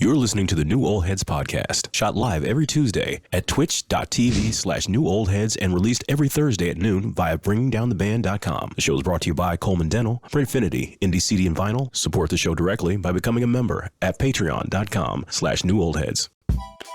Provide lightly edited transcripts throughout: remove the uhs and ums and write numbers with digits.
You're listening to the New Old Heads podcast, shot live every Tuesday at twitch.tv/newoldheads and released every Thursday at noon via bringingdowntheband.com. The show is brought to you by Coleman Dental, Printfinity, Indie CD and Vinyl. Support the show directly by becoming a member at patreon.com/newoldheads.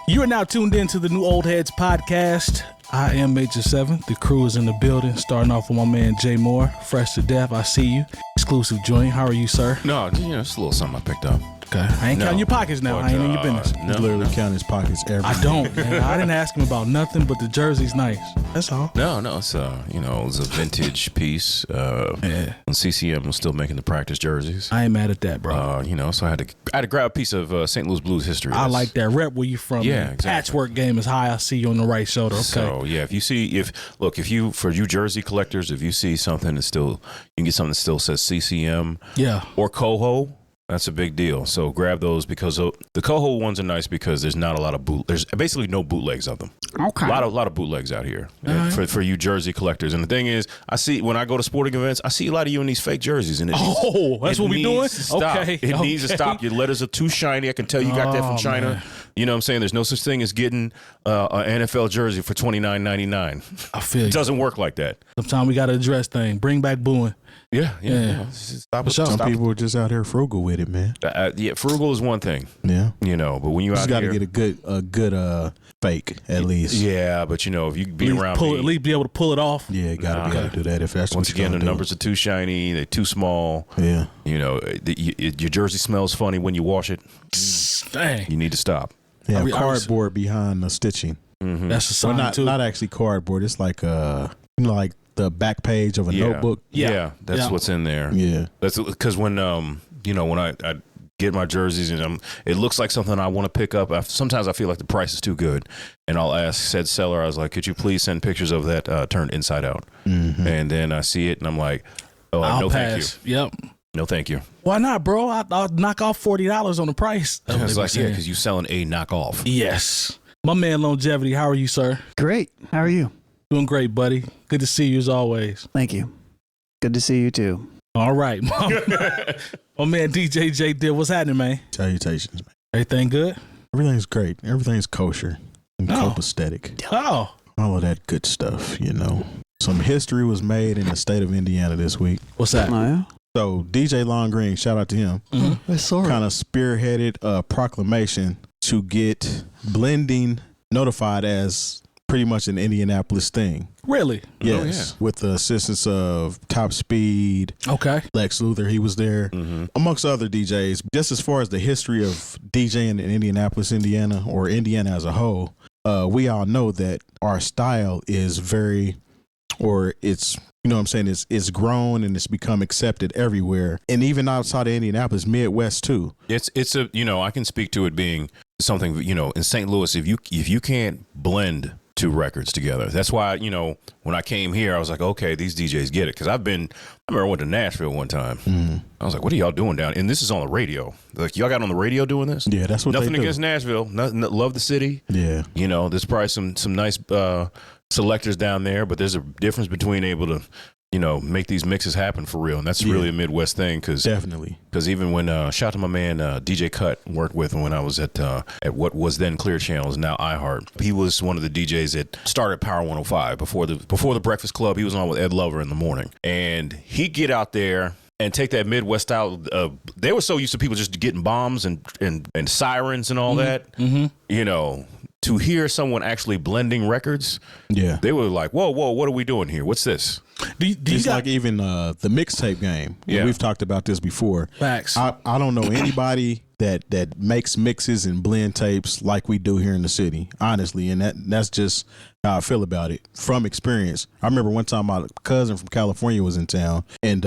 You are now tuned in to the New Old Heads podcast. I am 𝐀𝐁𝐎f. The crew is in the building. Starting off with my man Jay Moore, fresh to death. I see you. Exclusive joint. How are you, sir? No, it's a little something I picked up. Okay. I ain't counting your pockets now. I ain't in your business. No, He literally count his pockets every I don't, man. I didn't ask him about nothing, but the jersey's nice. That's all. No, it's it was a vintage piece. Yeah. When ccm was still making the practice jerseys. I ain't mad at that, bro. So I had to grab a piece of St. Louis Blues history. I like that. Rep where you from. Yeah, man. exactly. Patchwork game is high. I see you on the right shoulder. Okay. So yeah, for you jersey collectors, if you see something that still, you can get something that still says CCM. Yeah. Or CoHo. That's a big deal. So grab those because the 𝐀𝐄𝐄 ones are nice because there's not a lot of there's basically no bootlegs of them. Okay. A lot of bootlegs out here for you jersey collectors. And the thing is, I see when I go to sporting events, I see a lot of you in these fake jerseys. And that's what we doing? Okay. It needs to stop. Your letters are too shiny. I can tell you got that from China. Man. You know what I'm saying? There's no such thing as getting an NFL jersey for $29.99. I feel it doesn't work like that. Sometimes we got to address things. Bring back booing. Yeah. Some people are just out here frugal with it, man. Frugal is one thing. Yeah. But when you just got to get a good fake at least. Yeah, but if you be around me, at least be able to pull it off. Yeah, got to be able to do that. If that's once again, the numbers are too shiny, they're too small. Yeah. Your jersey smells funny when you wash it. Dang. You need to stop. Yeah, cardboard behind the stitching. Mm-hmm. That's a sign too. Not actually cardboard. It's like like the back page of a notebook. Yeah, that's what's in there. Yeah, that's because when when I get my jerseys and it looks like something I want to pick up. Sometimes I feel like the price is too good, and I'll ask said seller. I was like, "Could you please send pictures of that turned inside out?" Mm-hmm. And then I see it, and I'm like, "Oh, I'll no, pass. thank you." Yep. No, thank you. Why not, bro? I'll knock off $40 on the price. It's like, because you're selling a knockoff. Yes. My man Lonegevity, how are you, sir? Great. How are you? Doing great, buddy. Good to see you as always. Thank you. Good to see you too. All right. My man DJ Jay Diff, what's happening, man? Salutations, man. Everything good? Everything's great. Everything's kosher and copacetic. Oh. All of that good stuff, Some history was made in the state of Indiana this week. What's that? Oh, yeah? So DJ Long Green, shout out to him, I saw it. kind of spearheaded a proclamation to get blending notified as pretty much an Indianapolis thing. Really? Yes. With the assistance of Top Speed, Okay. Lex Luthor, he was there, amongst other DJs. Just as far as the history of DJing in Indianapolis, Indiana, or Indiana as a whole, we all know that our style is it's grown and it's become accepted everywhere, and even outside of Indianapolis, Midwest too. It's I can speak to it being something, in St. Louis, if you can't blend two records together. That's why, when I came here, I was like, okay, these DJs get it. Because I remember I went to Nashville one time. I was like, what are y'all doing down? And this is on the radio. Like, y'all got on the radio doing this? Yeah, that's what Nothing they do. against Nashville. Love the city. Yeah. There's probably some nice selectors down there, but there's a difference between able to, make these mixes happen for real. And that's really a Midwest thing. Definitely. Because even when, shout out to my man, DJ Cut, worked with him when I was at what was then Clear Channel, is now iHeart. He was one of the DJs that started Power 105 before the Breakfast Club. He was on with Ed Lover in the morning. And he'd get out there and take that Midwest style. They were so used to people just getting bombs and sirens and all that. Mm-hmm. To hear someone actually blending records, they were like, whoa, what are we doing here? What's this? It's like even the mixtape game. Yeah. We've talked about this before. Facts. I don't know anybody that makes mixes and blend tapes like we do here in the city, honestly, and that's just how I feel about it from experience. I remember one time my cousin from California was in town, and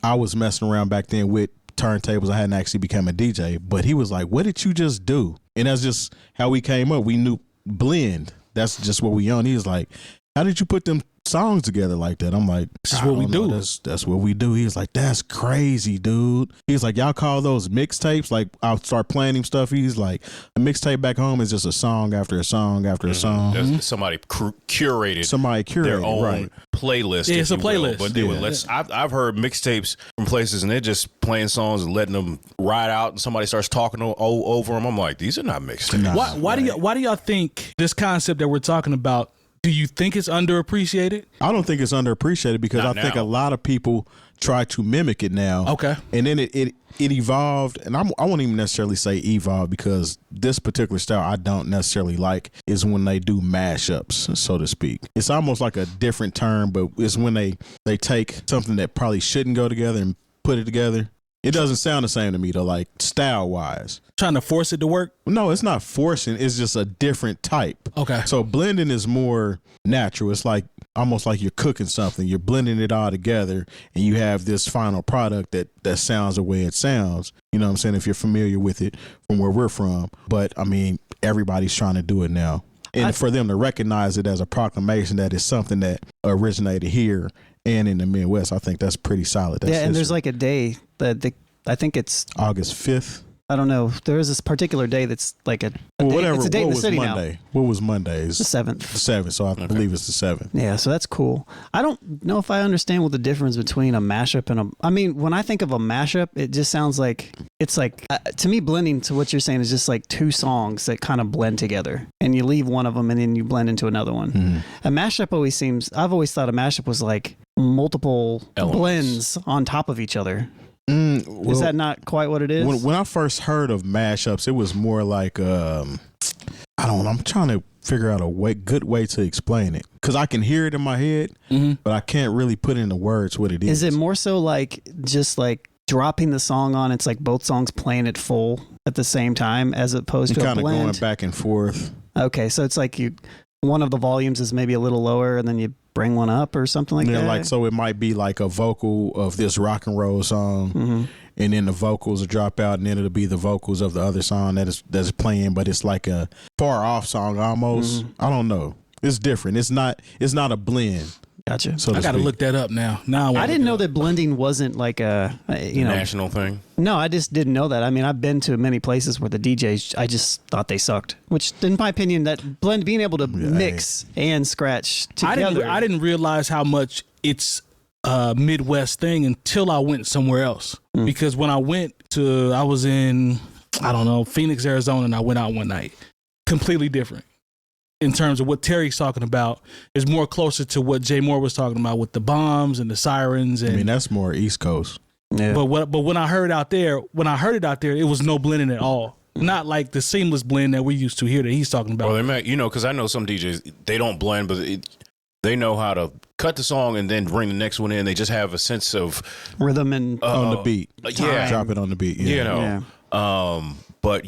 I was messing around back then with turntables. I hadn't actually become a DJ, but he was like, what did you just do? And that's just how we came up. We knew blend. That's just what we own. He was like, how did you put them songs together like that. I'm like, this is what we do. That's what we do. He was like, that's crazy, dude. He's like, y'all call those mixtapes? Like, I'll start playing him stuff. He's like, a mixtape back home is just a song after a song after a song. Somebody curated their own playlist. Yeah, it's a playlist. But they would I've heard mixtapes from places and they're just playing songs and letting them ride out, and somebody starts talking over them. I'm like, these are not mixtapes. Nah, why do y'all think this concept that we're talking about? Do you think it's underappreciated? I don't think it's underappreciated because I think a lot of people try to mimic it now. Okay. And then it evolved, and I won't even necessarily say evolve because this particular style I don't necessarily like is when they do mashups, so to speak. It's almost like a different term, but it's when they take something that probably shouldn't go together and put it together. It doesn't sound the same to me though, like style wise. Trying to force it to work? No, it's not forcing. It's just a different type. Okay. So blending is more natural. It's like almost like you're cooking something. You're blending it all together and you have this final product that sounds the way it sounds. You know what I'm saying? If you're familiar with it from where we're from. But I mean, everybody's trying to do it now. And for them to recognize it as a proclamation that is something that originated here and in the Midwest, I think that's pretty solid. That's and there's like a day that I think it's August 5th. I don't know. There is this particular day that's like a day. Whatever. It's a day in the city Monday? now. What was Monday? The 7th. The 7th. So I believe it's the 7th. Yeah, so that's cool. I don't know if I understand what the difference between a mashup and I mean, when I think of a mashup, it just sounds like it's like to me, blending to what you're saying is just like two songs that kind of blend together, and you leave one of them and then you blend into another one. A mashup always seems. I've always thought a mashup was like multiple blends on top of each other. Is that not quite what it is? When I first heard of mashups, it was more like I don't know. I'm trying to figure out a good way to explain it because I can hear it in my head, but I can't really put into words what it is. Is it more so like just like dropping the song on? It's like both songs playing it full at the same time, as opposed to a blend. Kind of going back and forth. Okay, so it's like one of the volumes is maybe a little lower, and then you bring one up or something like that. Like so, it might be like a vocal of this rock and roll song, and then the vocals will drop out, and then it'll be the vocals of the other song that's playing, but it's like a far off song almost. I don't know. It's different. It's not a blend. Gotcha. So I got to look that up now. I didn't know that blending wasn't like a national thing. No, I just didn't know that. I mean, I've been to many places where the DJs, I just thought they sucked. Which, in my opinion, that blend, being able to mix and scratch together. I didn't realize how much it's a Midwest thing until I went somewhere else. Because when I was in, I don't know, Phoenix, Arizona, and I went out one night. Completely different. In terms of what Terry's talking about, is more closer to what Jay Moore was talking about with the bombs and the sirens. And, I mean, that's more East Coast. Yeah. But when I heard it out there, it was no blending at all. Not like the seamless blend that we used to hear that he's talking about. Well, they might, because I know some DJs, they don't blend, but they know how to cut the song and then bring the next one in. They just have a sense of rhythm and on the beat. Yeah, drop it on the beat. But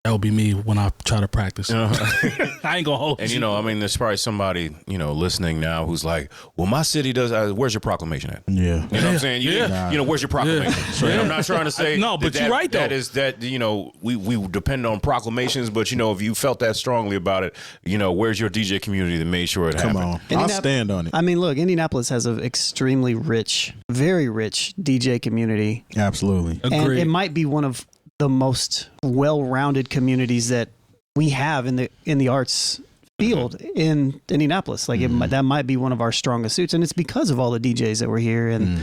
that would be me when I try to practice. I ain't gonna hold. And I mean, there's probably somebody listening now who's like, "Well, my city does. Where's your proclamation at?" Yeah, you know what I'm saying. Where's your proclamation? And I'm not trying to say no, but you're right though. That is that we depend on proclamations, but if you felt that strongly about it, where's your DJ community that made sure it happened? Come on, I'll stand on it. I mean, look, Indianapolis has an extremely rich, very rich DJ community. Absolutely, and agreed. It might be one of the most well-rounded communities that we have in the arts field in Indianapolis. Like that might be one of our strongest suits, and it's because of all the DJs that were here and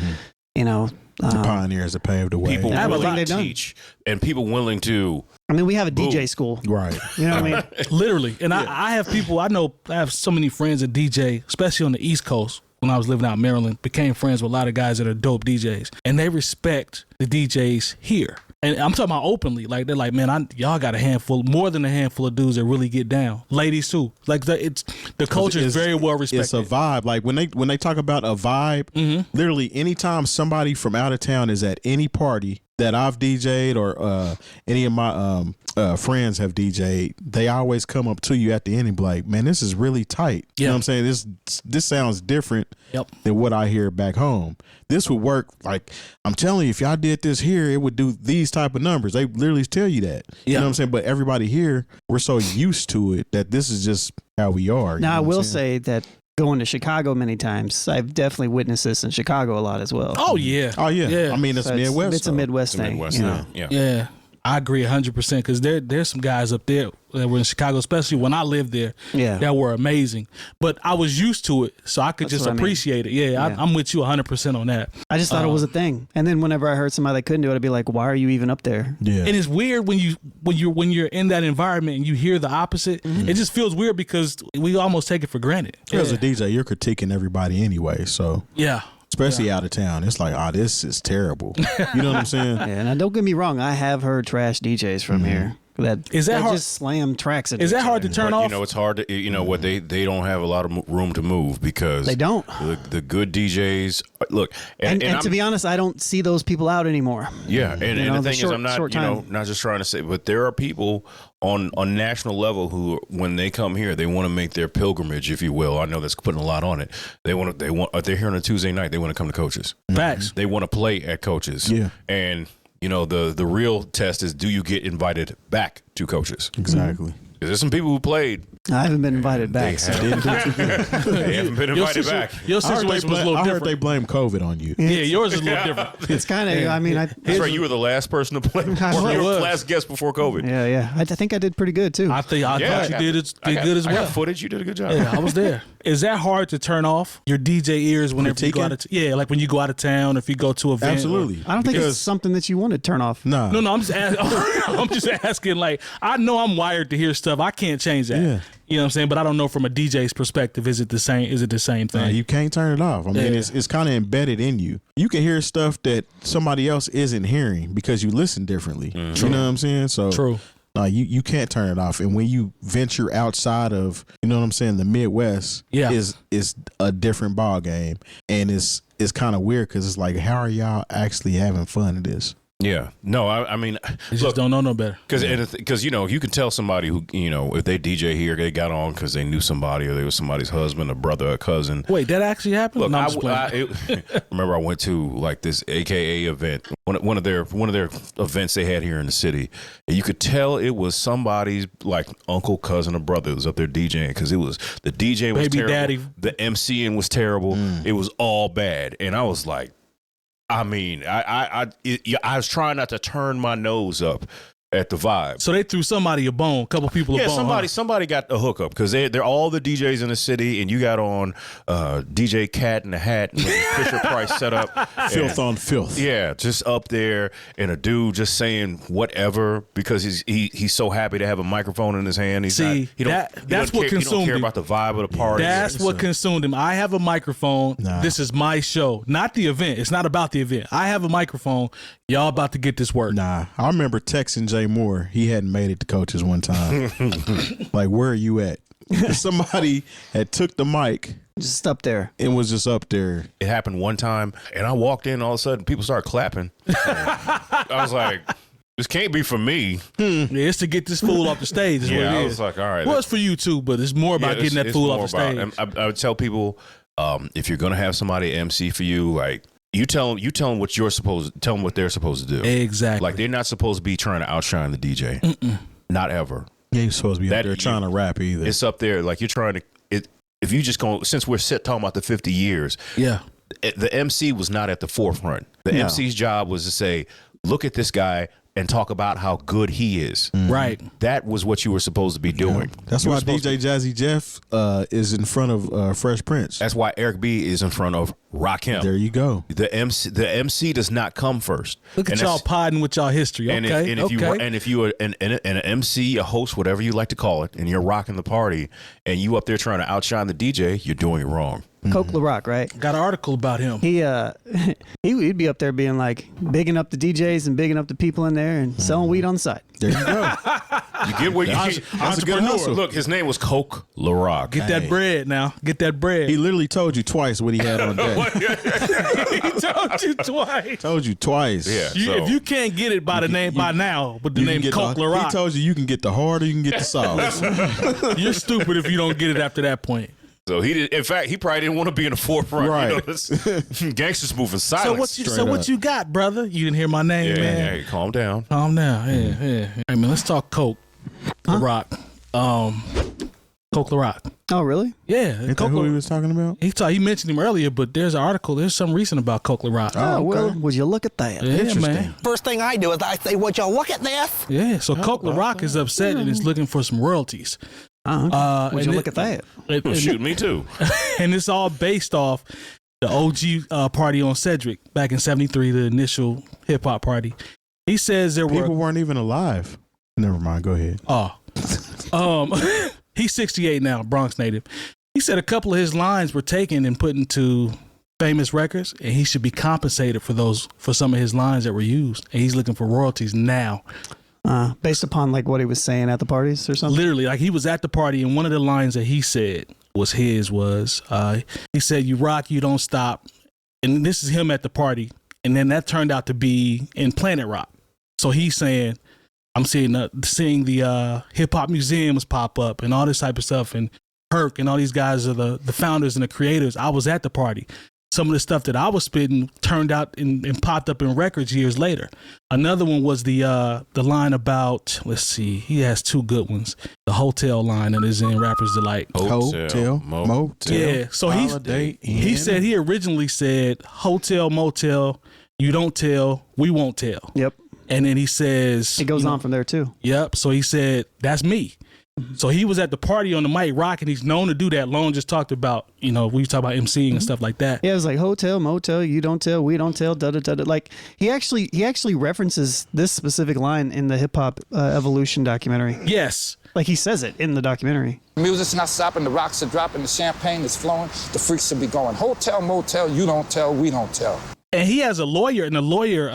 the pioneers that paved the way. People willing to teach and people willing to. I mean, we have a DJ school, right? You know what I mean? Literally, and I have people. I have so many friends that DJ, especially on the East Coast. When I was living out in Maryland, became friends with a lot of guys that are dope DJs, and they respect the DJs here. And I'm talking about openly, like they're like, man, y'all got more than a handful of dudes that really get down. Ladies too, like the culture is very well respected. It's a vibe. Like when they talk about a vibe, literally anytime somebody from out of town is at any party that I've DJ'd or any of my friends have DJ'd, they always come up to you at the end and be like, man, this is really tight. You know what I'm saying? This sounds different than what I hear back home. This would work. Like, I'm telling you, if y'all did this here, it would do these type of numbers. They literally tell you that. You know what I'm saying? But everybody here, we're so used to it that this is just how we are. Now, I will say that going to Chicago many times, I've definitely witnessed this in Chicago a lot as well. Oh yeah. Oh yeah. I mean, it's So Midwest. It's a Midwest thing. Midwest, you know? yeah. Yeah, I agree 100% because there's some guys up there that were in Chicago, especially when I lived there, Yeah. that were amazing. But I was used to it, so I could That's just what I mean. appreciate it. Yeah, Yeah. I'm with you 100% on that. I just thought it was a thing. And then whenever I heard somebody that couldn't do it, I'd be like, why are you even up there? Yeah. And it's weird when you're in that environment and you hear the opposite. Mm-hmm. It just feels weird because we almost take it for granted. As a DJ, you're critiquing everybody anyway, so Yeah. especially out of town, it's like, oh, this is terrible. You know what I'm saying? Yeah, and don't get me wrong, I have heard trash DJs from here Is that hard? just slam tracks at Is each that hard other. to turn But, off? you know, it's hard to, you know, what they don't have a lot of room to move because They don't. The good DJs look, And I'm- to be honest, I don't see those people out anymore. yeah, and know, the the thing short- is, I'm not, short you know, time. not just trying to say, but there are people on national level who, when they come here, they want to make their pilgrimage, if you will. I know that's putting a lot on it. If they're here on a Tuesday night, they want to come to Coaches. Facts. They want to play at Coaches. Yeah. And you know, the real test is, do you get invited back to Coaches? Exactly. 'Cause there's some people who played. I haven't been invited back. so- They haven't been invited back. Your I heard, situation was a little I heard different. they blame COVID on you. Yeah, yours is a little different. It's kind of, I mean, That's right. You were the last person to play. I You were was. the last guest before COVID. yeah. I think I did pretty good too. I thought you did good as I well. got footage. You did a good job. Yeah, I was there. Is that hard to turn off your DJ ears whenever you go out of like when you go out of town or if you go to an event? Absolutely. I don't think Because- it's something that you want to turn off. Nah. No, I'm just I'm just asking. Like, I know I'm wired to hear stuff. I can't change that. Yeah. You know what I'm saying? But I don't know from a DJ's perspective. Is it the same? Is it the same thing? You can't turn it off. I mean, Yeah. it's kind of embedded in you. You can hear stuff that somebody else isn't hearing because you listen differently. You know what I'm saying? So True. No, you can't turn it off. And when you venture outside of, you know what I'm saying, the Midwest, Yeah. is a different ball game, and it's kind of weird because it's like, how are y'all actually having fun at this? Yeah. No, I mean, You just don't know no better. because you know, you can tell somebody who, you know, if they DJ here, they got on because they knew somebody or they was somebody's husband, a brother, a cousin. Wait, that actually happened? Look, No, I'm just playing. remember I went to like this AKA event, one of their events they had here in the city, and you could tell it was somebody's like uncle, cousin, or brother who was up there DJing because it was the DJ was Baby terrible, daddy. the MCing was terrible, it was all bad, and I was like, I mean, I was trying not to turn my nose up at the vibe. So they threw somebody a bone, a couple people a Yeah, bone. somebody got a hookup because they're all the DJs in the city, and you got on DJ Cat in the Hat and Fisher Price set up, Filth on filth. yeah, just up there, and a dude just saying whatever because he's so happy to have a microphone in his hand. He's See, not, he don't, that's he doesn't what care, he don't consumed care him. about the vibe of the party. That's what consumed him. I have a microphone. Nah. This is my show, not the event. It's not about the event. I have a microphone. Y'all about to get this work. Nah, I remember texting Jay Moore. He hadn't made it to Coaches one time. Like, where are you at? Somebody had took the mic Just up there. and was just up there. It happened one time, and I walked in. All of a sudden, people started clapping. I was like, "This can't be for me." Yeah, it's to get this fool off the stage. Is Yeah, what I it was is. like, "All right." Well, it's for you too, but it's more about Yeah, getting that it's fool more off the stage. about- I would tell people, if you're gonna have somebody MC for you, like you tell them what you're supposed, tell them what they're supposed to do. Exactly. Like they're not supposed to be trying to outshine the DJ. Not ever. You ain't supposed to be That- up there trying to rap either. It's up there. Like you're trying to. If you just go, since we're talking about the 50 years, yeah. the MC was not at the forefront. The No. MC's job was to say, "Look at this guy." And talk about how good he is. Right. That was what you were supposed to be doing. That's You were why supposed DJ Jazzy Jeff is in front of Fresh Prince. That's why Eric B is in front of Rakim. There you go. The MC does not come first. Look at And y'all that's- podding with y'all history. And Okay. if you are an MC, a host, whatever you like to call it, and you're rocking the party, and you up there trying to outshine the DJ, you're doing it wrong. 𝐀𝐿, right? Got an article about him. He'd be up there being like bigging up the DJs and bigging up the people in there and selling weed on the side. There you go. You get what you That's a good Entrepreneur. hustle. Look, his name was 𝐀𝐿. Get that bread now. Get that bread. He literally told you twice what he had on deck. He told you twice. Told you twice. Yeah. If you can't get it by the name by now, but the You name can get 𝐀𝐿, he told you you can get the hard or you can get the soft. you're stupid if you don't get it after that point. So he did. In fact, he probably didn't want to be in the forefront. Right. You know, gangsters moving So silence. what you got, brother? You didn't hear my name, man. Yeah, calm down. Calm down. Yeah. Hey man, let's talk 𝐀𝐿. Rock. 𝐀𝐿. Oh, really? Yeah, Ain't that who he was talking about? He mentioned him earlier, but there's an article. There's something recent about Coke Rock. Oh, well, okay. would you look at that? Yeah, Interesting. man. First thing I do is I say, would you look at this? Yeah, so Coke Rock is upset and is looking for some royalties. Oh, okay. Would you and look at that? Shoot, me too. And it's all based off the OG party on Cedric back in '73, the initial hip hop party. He says there People were weren't even alive. Never mind. Go ahead. He's 68 now, Bronx native. He said a couple of his lines were taken and put into famous records, and he should be compensated for some of his lines that were used. And he's looking for royalties now. Based upon like what he was saying at the parties or something? Literally, like he was at the party, and one of the lines that he said was he said, "You rock, you don't stop." And this is him at the party. And then that turned out to be in Planet Rock. So he's saying, I'm seeing the hip hop museums pop up and all this type of stuff, and Herc and all these guys are the founders and the creators. I was at the party. Some of the stuff that I was spitting turned out and popped up in records years later. Another one was the line about, let's see, he has two good ones. The hotel line that is in Rapper's Delight. Hotel, motel. Yeah, so Holiday he Inn. said he originally said hotel, motel, you don't tell, we won't tell. Yep. And then he says, It goes on from there too. Yep. So he said, that's me. So he was at the party on the mic rocking. He's known to do that. Lone just talked about, we talk about MCing and stuff like that. Yeah, it was like hotel, motel, you don't tell, we don't tell, da da da da. Like he actually references this specific line in the Hip Hop Evolution documentary. Yes. Like he says it in the documentary. Music's not stopping, the rocks are dropping, the champagne is flowing, the freaks will be going hotel, motel, you don't tell, we don't tell. And he has a lawyer, and the lawyer,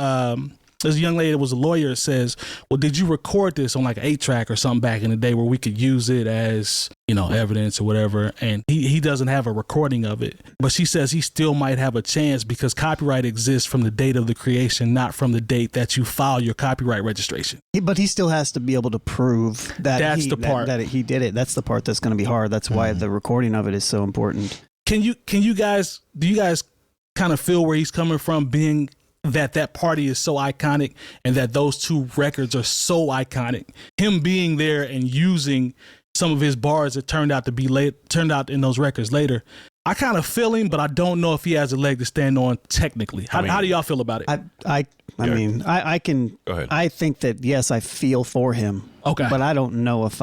this young lady that was a lawyer says, well, did you record this on like an 8-track or something back in the day where we could use it as, evidence or whatever? And he doesn't have a recording of it. But she says he still might have a chance because copyright exists from the date of the creation, not from the date that you file your copyright registration. But he still has to be able to prove that That's the part. that he did it. That's the part that's going to be hard. That's why the recording of it is so important. Do you guys kind of feel where he's coming from, being that party is so iconic and that those two records are so iconic? Him being there and using some of his bars that turned out in those records later. I kind of feel him, but I don't know if he has a leg to stand on technically. How do y'all feel about it? I can. Go ahead. I think that yes, I feel for him. Okay. But I don't know if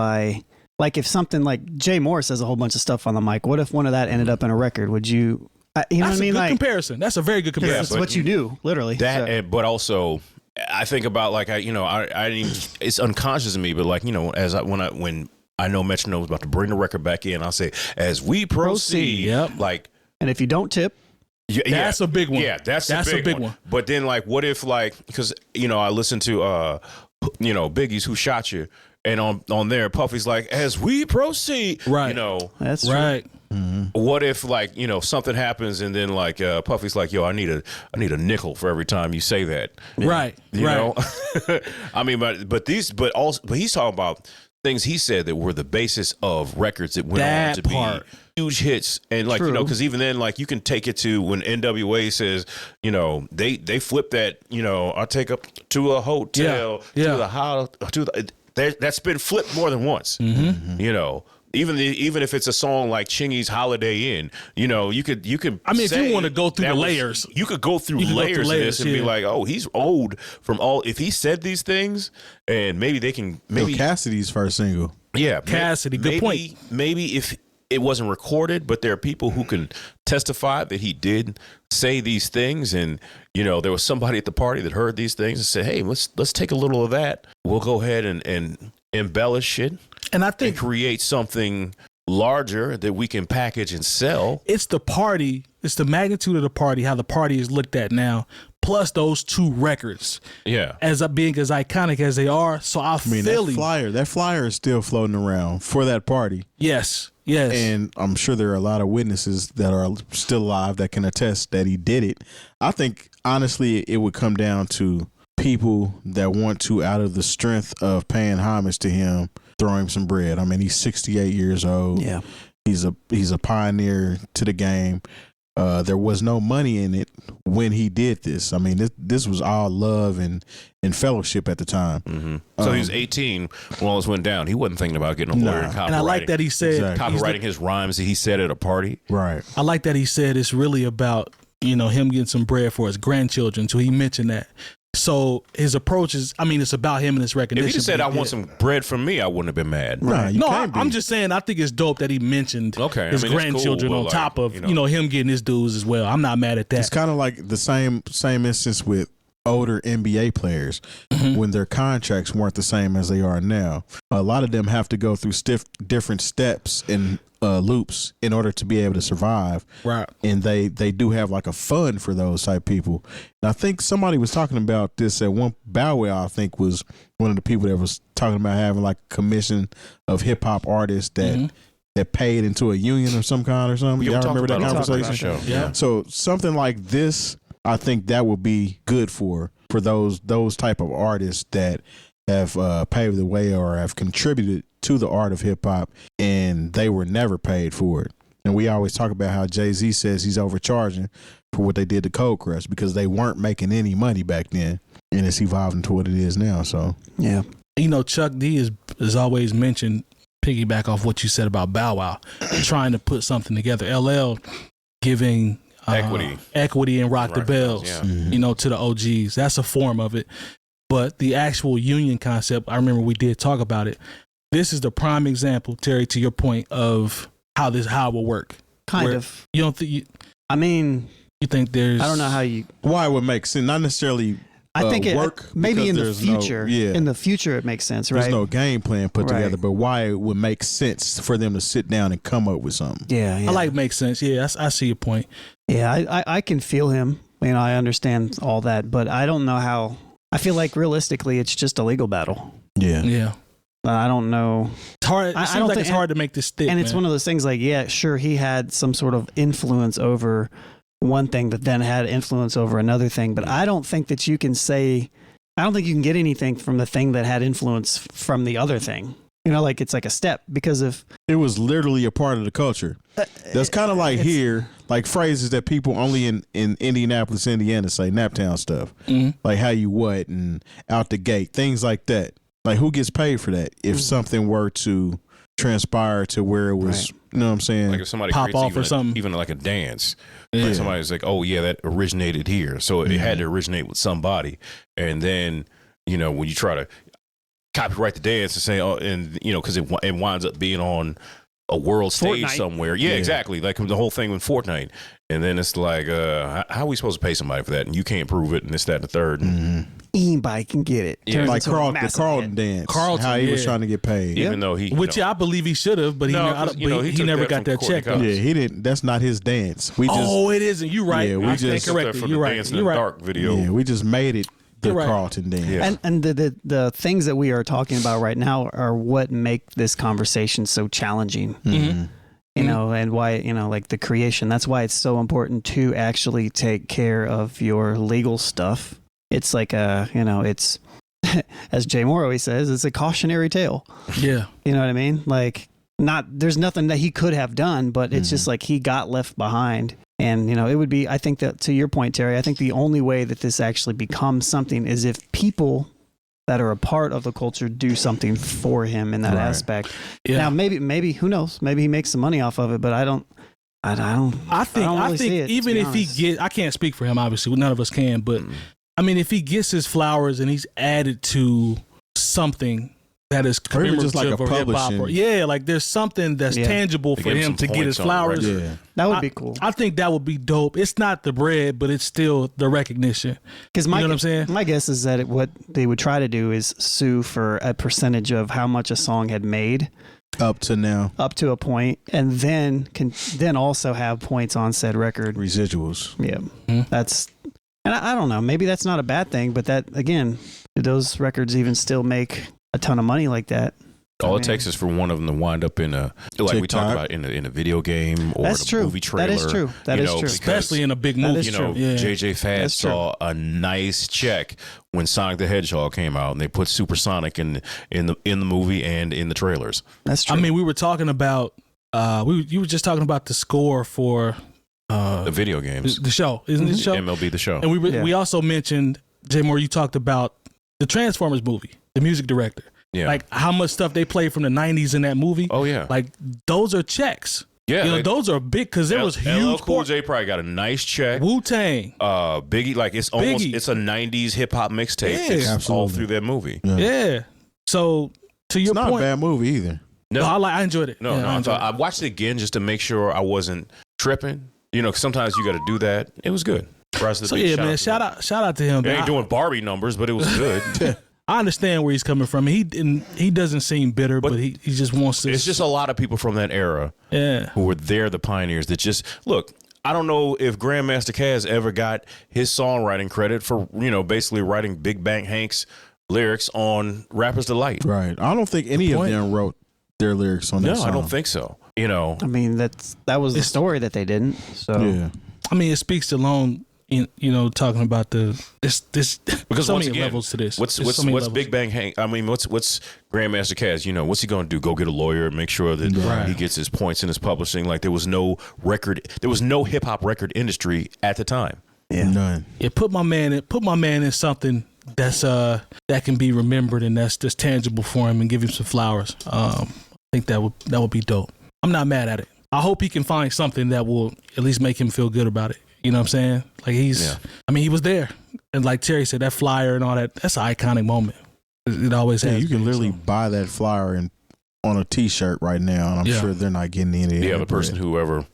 if something like Jay Moore says a whole bunch of stuff on the mic. What if one of that ended up in a record? Would you? You know That's what I mean? a good comparison. That's a very good comparison. That's what you do, literally. But also, I think about I didn't even, it's unconscious of me, but when I know Metronome was about to bring the record back in, I'll say, as we proceed. Yep. And if you don't tip, that's a big one. Yeah, that's a big one. But then what if because I listened to Biggie's Who Shot You, and on there Puffy's like, as we proceed. Right. that's true. Right. Mm-hmm. What if something happens and then Puffy's like, yo, I need a nickel for every time you say that. Right. You know? I mean, but he's talking about things he said that were the basis of records that went on to be huge hits. And because even then, you can take it to when NWA says, they flip that, I take up to a hotel, to the house, that's been flipped more than once. Mm-hmm. Even if it's a song like Chingy's Holiday Inn, you could. I mean, if you want to go through the layers, you could go through layers of this and be like, oh, he's old from all. If he said these things, and maybe they can Cassidy's first single. Yeah, Cassidy. Good point. Maybe if it wasn't recorded, but there are people who can testify that he did say these things, and there was somebody at the party that heard these things and said, hey, let's take a little of that. We'll go ahead and embellish it. And I think create something larger that we can package and sell. It's the party. It's the magnitude of the party, how the party is looked at now, plus those two records. Yeah. As being as iconic as they are. So I mean, feel that flyer is still floating around for that party. Yes. And I'm sure there are a lot of witnesses that are still alive that can attest that he did it. I think, honestly, it would come down to people that want to, out of the strength of paying homage to him, throw him some bread. I mean, he's 68 years old. Yeah. He's a pioneer to the game. there was no money in it when he did this. I mean, this was all love and fellowship at the time. Mm-hmm. So he was 18 when all this went down. He wasn't thinking about getting a lawyer and copywriting. And I like that he said copywriting his rhymes that he said at a party. Right. I like that he said it's really about, him getting some bread for his grandchildren. So he mentioned that. So his approach is, it's about him and his recognition. If he just said, I want some bread from me, I wouldn't have been mad. Right. I'm just saying, I think it's dope that he mentioned his grandchildren cool, on top of, him getting his dues as well. I'm not mad at that. It's kind of like the same instance with older NBA players when their contracts weren't the same as they are now. A lot of them have to go through different steps and loops in order to be able to survive. Right. And they do have like a fund for those type people. And I think somebody was talking about this at one. Bow Wow, I think, was one of the people that was talking about having like a commission of hip hop artists that paid into a union of some kind or something. Y'all remember that conversation? Yeah. So something like this, I think that would be good for those type of artists that have paved the way or have contributed to the art of hip hop, and they were never paid for it. And we always talk about how Jay-Z says he's overcharging for what they did to 𝐀𝐁𝐎f because they weren't making any money back then, and it's evolved into what it is now. So yeah, Chuck D is always mentioned. Piggyback off what you said about Bow Wow, trying to put something together. LL giving equity and Rock the Bells, to the OGs. That's a form of it. But the actual union concept, I remember we did talk about it. This is the prime example, Terry, to your point of how it will work. Kind of. You don't think? You think there's? I don't know how you. Why it would make sense? Not necessarily. I think work maybe in the future. In the future, it makes sense, right? There's no game plan put together, but why it would make sense for them to sit down and come up with something. Yeah. I like makes sense. Yeah, I see your point. Yeah, I can feel him. I understand all that, but I don't know how. I feel like realistically, it's just a legal battle. Yeah. I don't know. It's hard. It seems like it's hard to make this stick. And it's one of those things like, yeah, sure, he had some sort of influence over one thing that then had influence over another thing. But I don't think that you can say, I don't think you can get anything from the thing that had influence from the other thing. Like it's like a step because of. It was literally a part of the culture. That's kind of like here, like phrases that people only in Indianapolis, Indiana say, Naptown stuff. Like how you what and out the gate, things like that. Like who gets paid for that if something were to transpire to where it was, you know what I'm saying? Like if somebody pop creates off or something. Even like a dance. Like somebody's like, oh yeah, that originated here. So it had to originate with somebody. And then, when you try to copyright the dance and say, because it winds up being on a world stage Fortnite. somewhere. Yeah, exactly. Like the whole thing with Fortnite. And then it's like, how are we supposed to pay somebody for that? And you can't prove it, and this, that, and the third. Anybody can get it. Yeah. Like the Carlton dance. How he was trying to get paid. Even though he... Which I believe he should have, but he never got that check. Yeah, he didn't. That's not his dance. It isn't. You're right. Yeah, we just... You're right. Dance in the Dark video. Yeah, we just made it the Carlton dance. Yeah. And the things that we are talking about right now are what make this conversation so challenging. And why, like the creation. That's why it's so important to actually take care of your legal stuff. It's like it's, as Jay Moore always says, it's a cautionary tale. Yeah. You know what I mean? Like, there's nothing that he could have done, but it's just like he got left behind. And, it would be, I think that to your point, Terry, I think the only way that this actually becomes something is if people that are a part of the culture do something for him in that aspect. Yeah. Now, maybe, who knows? Maybe he makes some money off of it, but I think even if he get, I can't speak for him, obviously, none of us can, but if he gets his flowers and he's added to something that is commemorative just like a or hip hop, like there's something that's tangible for him to get his flowers. That would be cool. I think that would be dope. It's not the bread, but it's still the recognition. Because you know what I'm saying? My guess is that what they would try to do is sue for a percentage of how much a song had made. Up to a point, and then can also have points on said record. Residuals. Yeah. That's, and I don't know, maybe that's not a bad thing, but that, again, do those records even still make a ton of money like that? All it takes is for one of them to wind up in a, like TikTok. we talked about, in a video game or That's a true. movie trailer. That is true. That is true. Especially in a big movie. JJ Fad saw a nice check when Sonic the Hedgehog came out, and they put Supersonic in the movie and in the trailers. That's true. We were talking about you were just talking about the score for The video games. The show, isn't it the show? MLB The Show. And we also mentioned, Jay Moore, you talked about the Transformers movie, the music director. Yeah. Like how much stuff they played from the 90s in that movie. Oh, yeah. Like those are checks. Yeah. You know, those are big because there was huge. LL Cool J probably got a nice check. Wu-Tang. Biggie, like it's almost, it's a 90s hip hop mixtape. Yeah. It's all Absolutely. through that movie. Yeah. So to your It's not point, a bad movie either. No, I enjoyed it. no, Yeah, no. I enjoyed I watched it again just to make sure I wasn't tripping. You know, 'cause sometimes you got to do that. It was good. So yeah, man, shout out to him. It Man. ain't doing Barbie numbers, but it was good. I understand where he's coming from. He doesn't seem bitter, but he just wants to. It's just a lot of people from that era who were there, the pioneers that just look. I don't know if Grandmaster Caz ever got his songwriting credit for, you know, basically writing Big Bang Hank's lyrics on Rapper's Delight. Right. I don't think any of point. them wrote their lyrics on that No, song. I don't think so. You know, I mean, that was the story that they didn't. So Yeah. I mean, it speaks alone. You know, talking about this because so once many again, levels to this. What's There's so many levels. Big Bang Hank? I mean, what's Grandmaster Caz? You know, what's he going to do? Go get a lawyer and make sure that he gets his points in his publishing? Like there was no hip hop record industry at the time. yeah. None. Yeah, put my man in something that's that can be remembered and that's just tangible for him and give him some flowers. I think that would be dope. I'm not mad at it. I hope he can find something that will at least make him feel good about it. You know what I'm saying? Like he was there. And like Terry said, that flyer and all that's an iconic moment. It always Yeah, has. you can been, literally so. buy that flyer on a T-shirt right now, and I'm sure they're not getting any. Yeah, the person whoever,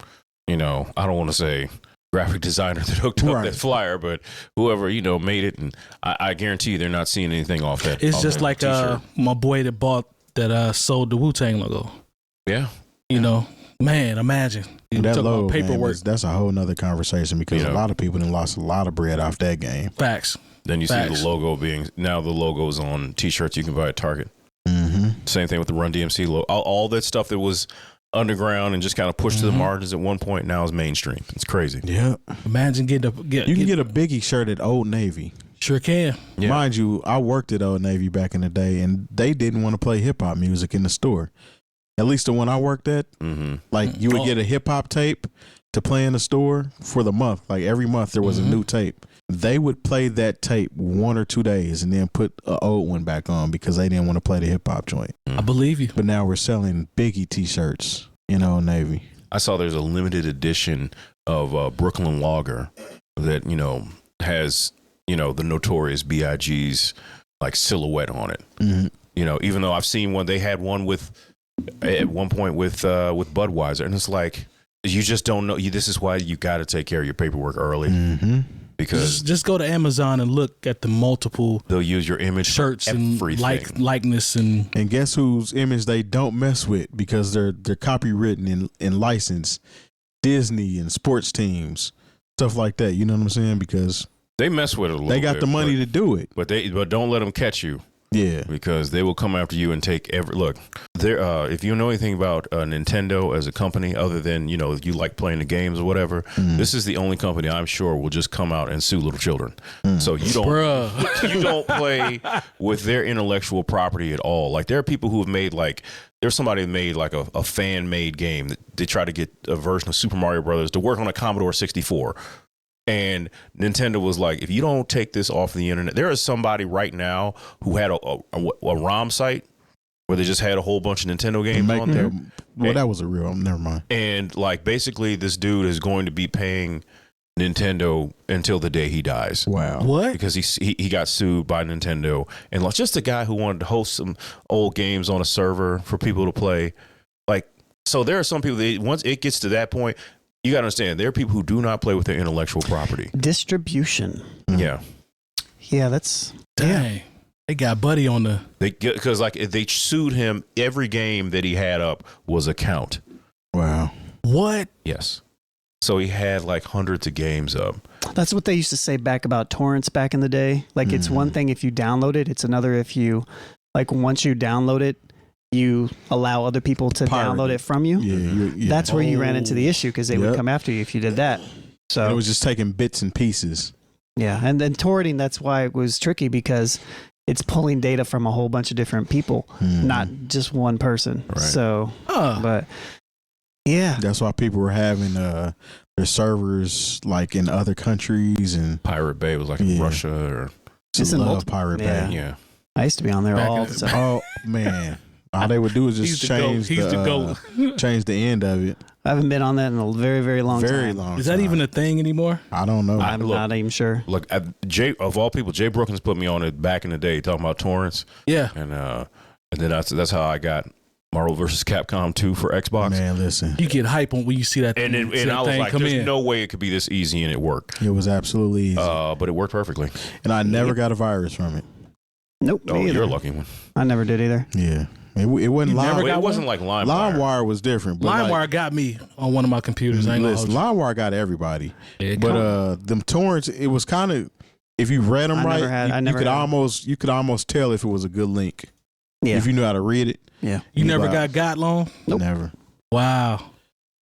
you know, I don't want to say graphic designer that hooked up that flyer, but whoever, you know, made it, and I guarantee you they're not seeing anything off that. It's off just that like t-shirt. my boy that bought that sold the Wu-Tang logo. Yeah. You know, man, imagine. That Talk logo, about paperwork. that's a whole nother conversation because a lot of people done lost a lot of bread off that game. Facts. Then you see Facts. the logo now the logo's on T-shirts you can buy at Target. Mm-hmm. Same thing with the Run DMC logo. All that stuff that was underground and just kind of pushed to the margins at one point now is mainstream. It's crazy. Yeah, Imagine you can get a Biggie shirt at Old Navy. Sure can. Yeah. Mind you, I worked at Old Navy back in the day, and they didn't want to play hip hop music in the store. At least the one I worked at, like you would get a hip hop tape to play in the store for the month. Like every month there was a new tape. They would play that tape 1 or 2 days and then put an old one back on because they didn't want to play the hip hop joint. I believe you. But now we're selling Biggie T-shirts in Old Navy. I saw there's a limited edition of Brooklyn Lager that, you know, has, you know, the notorious B.I.G.'s like silhouette on it. Mm-hmm. You know, even though I've seen one, they had one at one point with Budweiser, and it's like you just don't know. This is why you got to take care of your paperwork early because Just go to Amazon and look at the multiple they'll use your image shirts for and everything. likeness and And guess whose image they don't mess with because they're copywritten and licensed. Disney and sports teams, stuff like that. You know what I'm saying? Because They mess with it a little bit. they got the money to do it. but don't let them catch you. Yeah. Because they will come after you and take every look. There, if you know anything about Nintendo as a company, other than you know you like playing the games or whatever, this is the only company I'm sure will just come out and sue little children. So you don't play with their intellectual property at all. Like there are people who have made there's somebody who made like a fan made game that they try to get a version of Super Mario Brothers to work on a Commodore 64. And Nintendo was like, if you don't take this off the internet, there is somebody right now who had a ROM site where they just had a whole bunch of Nintendo games on there. Well, that was a real. Never mind. And like basically, this dude is going to be paying Nintendo until the day he dies. Wow. what? Because he got sued by Nintendo, and like just a guy who wanted to host some old games on a server for people to play. Like, so there are some people that once it gets to that point. You got to understand, there are people who do not play with their intellectual property. Distribution. Yeah. Yeah, that's Dang. They got Buddy on the. Because like if they sued him, every game that he had up was a count. Wow. What? Yes. So he had like hundreds of games up. That's what they used to say back about torrents back in the day. Like it's one thing if you download it, it's another if you like once you download it, you allow other people to download it from you. Yeah. That's where you ran into the issue because they would come after you if you did that. So it was just taking bits and pieces. yeah, and then torrenting, that's why it was tricky because it's pulling data from a whole bunch of different people, not just one person. Right. So, but Yeah. That's why people were having their servers like in other countries and Pirate Bay was like in Russia or It's in love multiple- Pirate yeah. Bay. yeah. I used to be on there Back all in the the- time. Oh man, all they would do is He's just the goat. change He's the goat. change the end of it. I haven't been on that in a very, very long time. Very long. Is that time. even a thing anymore? I don't know. I'm Look. not even sure. Look, Jay of all people, Jay Brookins put me on it back in the day talking about torrents, Yeah. and then that's how I got Marvel vs. Capcom 2 for Xbox. Man, listen, You get hype when you see that. And see that I was thing like, come there's in. no way it could be this easy, and it worked. it was absolutely easy, But it worked perfectly. and I never got a virus from it. Nope. Oh, me either. you're a lucky one. I never did either. Yeah, it wasn't You never Lime. got It wasn't one? like LimeWire. LimeWire was different. But LimeWire like, got me on one of my computers. I ain't gonna listen, hold LimeWire got everybody. you. But them torrents, it was kind of, if you read them I right, never had- you, I you never could had. almost tell if it was a good link. Yeah. If you knew how to read it. Yeah. you never Wow. got long? Nope. Never. Wow.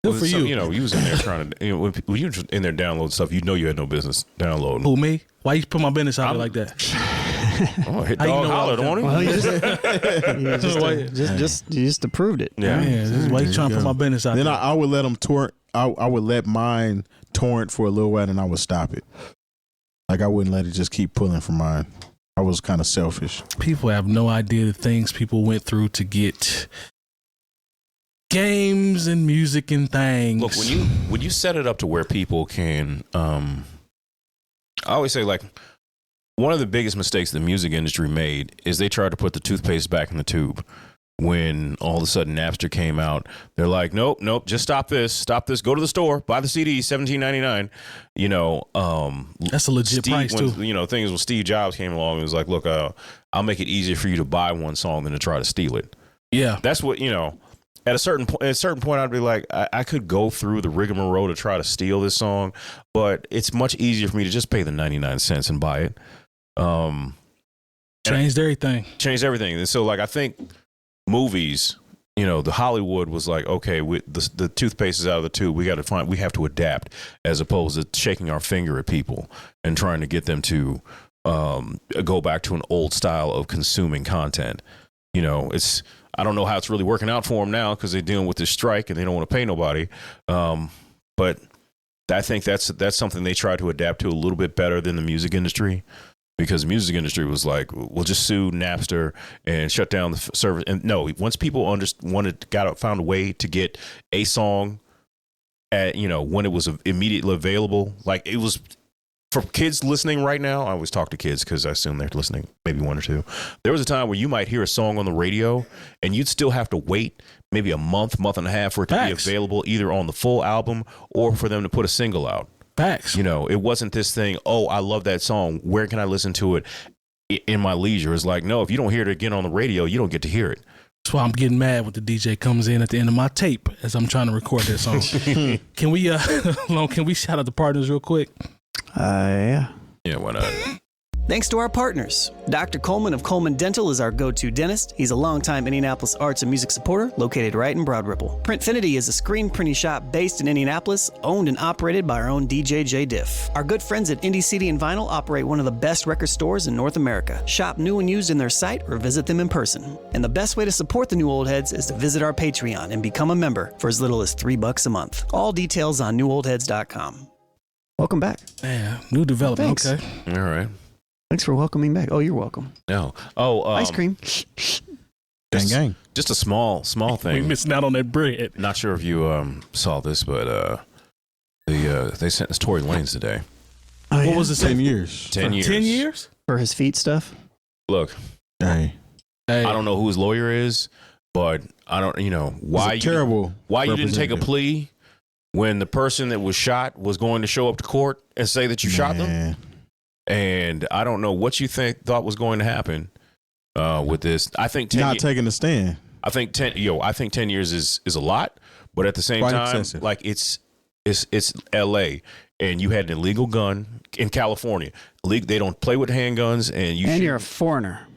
Good for you. You know, you was in there trying to, when you were in there downloading stuff, you know you had no business downloading. Who, me? Why you put my business out there like that? Oh, hit How you dog know holler, all don't he? Well, you just approved it. Yeah. Man, this is why you trying to put my business out Then there. I would let them torrent. I would let mine torrent for a little while, and I would stop it. Like I wouldn't let it just keep pulling from mine. I was kind of selfish. People have no idea the things people went through to get games and music and things. Look, when you set it up to where people can, I always say, like, one of the biggest mistakes the music industry made is they tried to put the toothpaste back in the tube. When all of a sudden Napster came out, they're like, nope, just stop this, go to the store, buy the CD, $17.99. You know, that's a legit price too. You know, things when Steve Jobs came along, it was like, look, I'll make it easier for you to buy one song than to try to steal it. Yeah. That's what, you know. At a certain point, I'd be like, I could go through the rigmarole to try to steal this song, but it's much easier for me to just pay the 99 cents and buy it. Changed everything. Changed everything. And so, like, I think movies, you know, the Hollywood was like, okay, the toothpaste is out of the tube. We have to adapt, as opposed to shaking our finger at people and trying to get them to go back to an old style of consuming content. You know, I don't know how it's really working out for them now because they're dealing with this strike and they don't want to pay nobody. But I think that's something they try to adapt to a little bit better than the music industry, because the music industry was like, we'll just sue Napster and shut down the service. And no, once people found a way to get a song at, you know, when it was immediately available, like it was. For kids listening right now, I always talk to kids because I assume they're listening, maybe one or two. There was a time where you might hear a song on the radio and you'd still have to wait maybe a month and a half for it to Facts. be available either on the full album or for them to put a single out. Facts. You know, it wasn't this thing, oh, I love that song. Where can I listen to it in my leisure? It's like, no, if you don't hear it again on the radio, you don't get to hear it. That's why I'm getting mad when the DJ comes in at the end of my tape as I'm trying to record that song. Can we shout out the partners real quick? Yeah. Yeah, why not? Thanks to our partners. Dr. Coleman of Coleman Dental is our go-to dentist. He's a longtime Indianapolis arts and music supporter located right in Broad Ripple. Printfinity is a screen printing shop based in Indianapolis, owned and operated by our own DJ Jay Diff. Our good friends at Indie CD and Vinyl operate one of the best record stores in North America. Shop new and used in their site or visit them in person. And the best way to support the New Old Heads is to visit our Patreon and become a member for as little as $3 a month. All details on newoldheads.com. Welcome back. Man, new development. Thanks. Okay. All right. Thanks for welcoming back. Oh, you're welcome. No. Oh, Ice cream. Gang. Just a small We thing. missing out on that bread. Not sure if you saw this, but they sentenced Tory Lanez today. Oh, What yeah. was it? 10 years. 10 years. 10 years? For his feet stuff? Look, Hey, Hey, I don't know who his lawyer is, but I don't. You know why? He's a terrible. Why you didn't take a representative. plea when the person that was shot was going to show up to court and say that you shot them? Man. And I don't know what you thought was going to happen with this. I think 10 Not taking a stand. I think 10 years is a lot, but at the same Quite time, excessive. like it's LA and you had an illegal gun in California. They don't play with handguns and And you're a foreigner.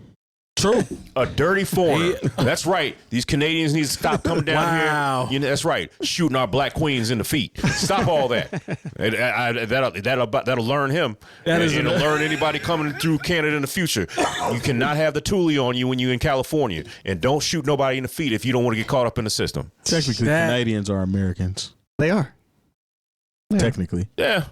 True. A dirty foreigner. That's right. These Canadians need to stop coming down Wow. here. You know, that's right. Shooting our black queens in the feet. Stop all that. That'll learn him. It'll learn anybody coming through Canada in the future. You cannot have the toolie on you when you're in California, and don't shoot nobody in the feet if you don't want to get caught up in the system. Technically, Canadians are Americans. They are. Technically. Yeah.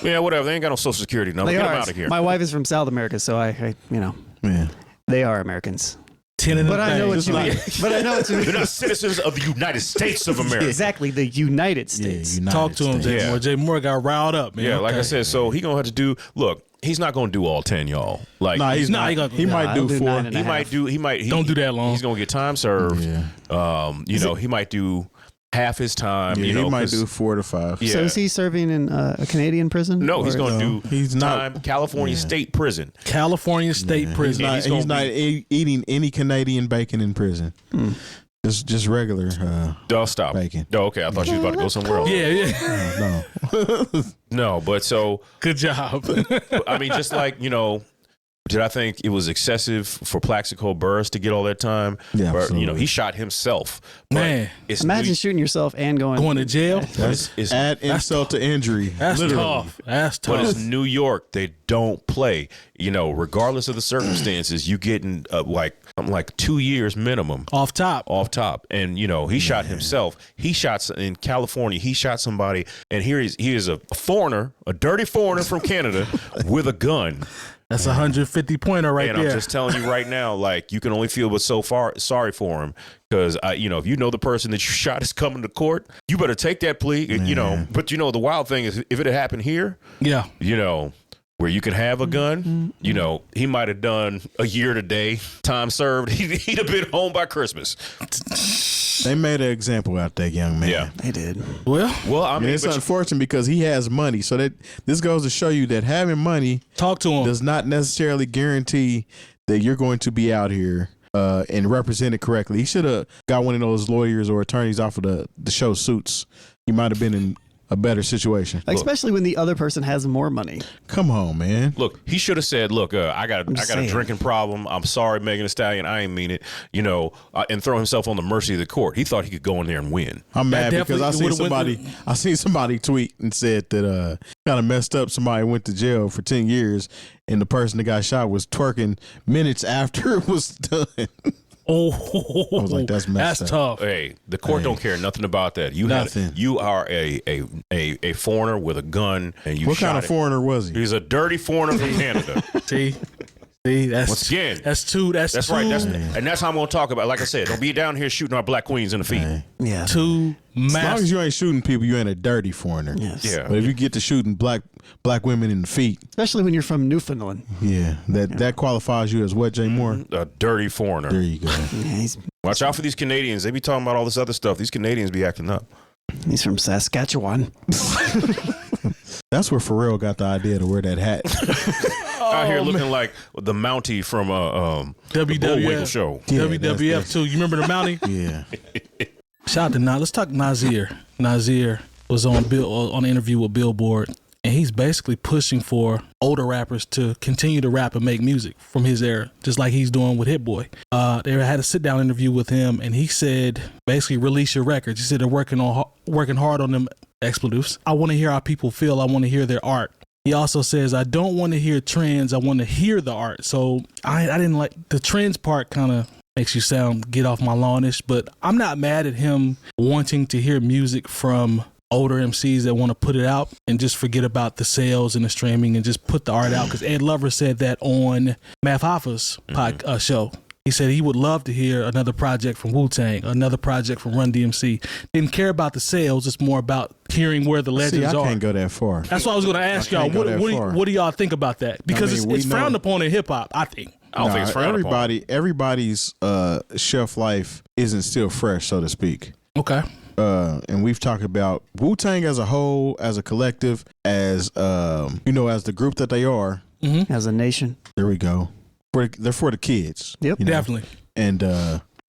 Yeah, whatever. They ain't got no social security number. Get them out of here. My wife is from South America, so I Yeah. They are Americans. But I know what you mean. But I know what you mean. They're not citizens of the United States of America. Exactly, the United States. Talk to him, Jay Moore. Jay Moore got riled up, man. Yeah, like I said, so he gonna have to do. Look, he's not gonna do all 10, y'all. Like, No, he's not. He might do 4. 9 and a he half. might do. He might. Don't do that long. He's gonna get time served. Yeah. You know, he might do half his time. Yeah, you know, he might do 4 to 5. Yeah. So is he serving in a Canadian prison? No, he's Or- going to do he's not. time California State Prison. California State Prison. He's not eating any Canadian bacon in prison. Just regular Stop. bacon. Oh, okay. I thought you was about to go somewhere else. Yeah. No. No, but so Good job. I mean, just like, you know, did I think it was excessive for Plaxico Burress to get all that time? Yeah, But, absolutely. you know, he shot himself. But Man. it's Imagine shooting yourself and Going to jail. it's Add insult to injury. That's literally. tough. That's But tough. it's New York. They don't play. You know, regardless of the circumstances, you getting like 2 years minimum Off top. And you know, he shot himself. He shot in California. He shot somebody, and he is a foreigner, a dirty foreigner from Canada with a gun. That's a 150 pointer right And there. I'm just telling you right now, like, you can only feel but so far sorry for him, because you know, if you know the person that you shot is coming to court, you better take that plea. You know, but you know, the wild thing is, if it had happened here, Yeah. you know, where you can have a gun, you know, he might have done a year today, time served. He'd have been home by Christmas. They made an example out that young man. Yeah. They did. Well, I And mean, it's but unfortunate because he has money. So that this goes to show you that having money talk to him. does not necessarily guarantee that you're going to be out here and represented correctly. He should have got one of those lawyers or attorneys off of the show Suits. He might have been in a better situation. Especially when the other person has more money. Come on, man. Look, he should have said, "Look, I got a saying. drinking problem. I'm sorry, Megan Thee Stallion. I ain't mean it." You know, and throw himself on the mercy of the court. He thought he could go in there and win. I'm mad That because definitely I seen somebody tweet and said that kind of messed up. Somebody went to jail for 10 years and the person that got shot was twerking minutes after it was done. Oh, I was like, that's messed up. tough. Hey, the court don't care nothing about that. You Nothing. You are a foreigner with a gun, and you What shot kind of it. foreigner was he? He's a dirty foreigner from Canada. See, that's Once again, That's two. That's right. two- And that's how I'm going to talk about it. Like I said, don't be down here shooting our black queens in the feet. Yeah. two As long massive. as you ain't shooting people, you ain't a dirty foreigner. Yes. Yeah. But if you get to shooting black women in the feet, Especially when you're from Newfoundland. that qualifies you as what, Jay Moore? A dirty foreigner. There you go. Yeah, Watch out for these Canadians. They be talking about all this other stuff. These Canadians be acting up. he's from Saskatchewan. That's where Pharrell got the idea to wear that hat. Out here looking like the Mountie from the Bullwinkle show. Yeah, WWF too. You remember the Mountie? Yeah. Shout out to Nas. Let's talk Nasir. Nasir was on an interview with Billboard, and he's basically pushing for older rappers to continue to rap and make music from his era, just like he's doing with Hit Boy. They had a sit down interview with him, and he said, basically, release your records. He said they're working hard on them expletives. I want to hear how people feel. I want to hear their art. He also says, I don't want to hear trends. I want to hear the art. So I didn't like the trends part. Kind of makes you sound get off my lawn-ish, but I'm not mad at him wanting to hear music from older MCs that want to put it out and just forget about the sales and the streaming and just put the art out. Because Ed Lover said that on Math Hoffa's show. He said he would love to hear another project from Wu-Tang, another project from Run DMC. Didn't care about the sales. It's more about hearing where the legends See, I are. can't go that far. That's what I was going to ask y'all. can't go that far. What do y'all think about that? Because I mean, it's we frowned know- upon in hip hop, I think. I don't think it's frowned upon. Everybody's shelf life isn't still fresh, so to speak. Okay. And we've talked about Wu-Tang as a whole, as a collective, as as the group that they are. As a nation. There we go. They're for the kids. Yep. Definitely. And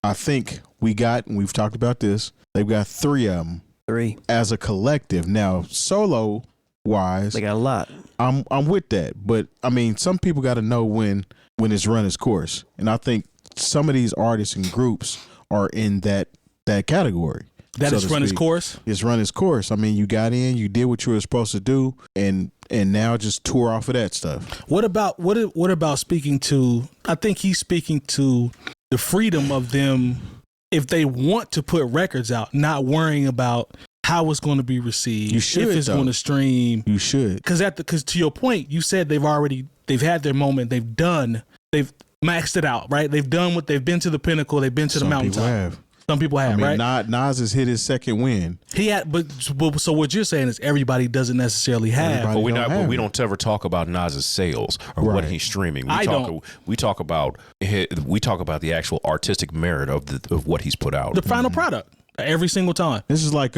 I think and we've talked about this, they've got 3 of them 3. as a collective. Now, solo wise, They got a lot. I'm with that. But I mean, some people got to know when when it's run its course. And I think some of these artists and groups are in that category. That it's run its course? It's run its course. I mean, you got in, you did what you were supposed to do, and now just tour off of that stuff. What about speaking to, I think he's speaking to the freedom of them, if they want to put records out, not worrying about how it's going to be received. You should, if it's going to stream. You should. Because to your point, you said they've had their moment, they've maxed it out, right? They've done what they've been to the pinnacle, they've been to the mountaintop. Some people have, right? Nas has hit his second win. He had, but so what you're saying is everybody doesn't necessarily have. But we don't ever talk about Nas's sales or what he's streaming. We talk about the actual artistic merit of what he's put out. The final product every single time. This is like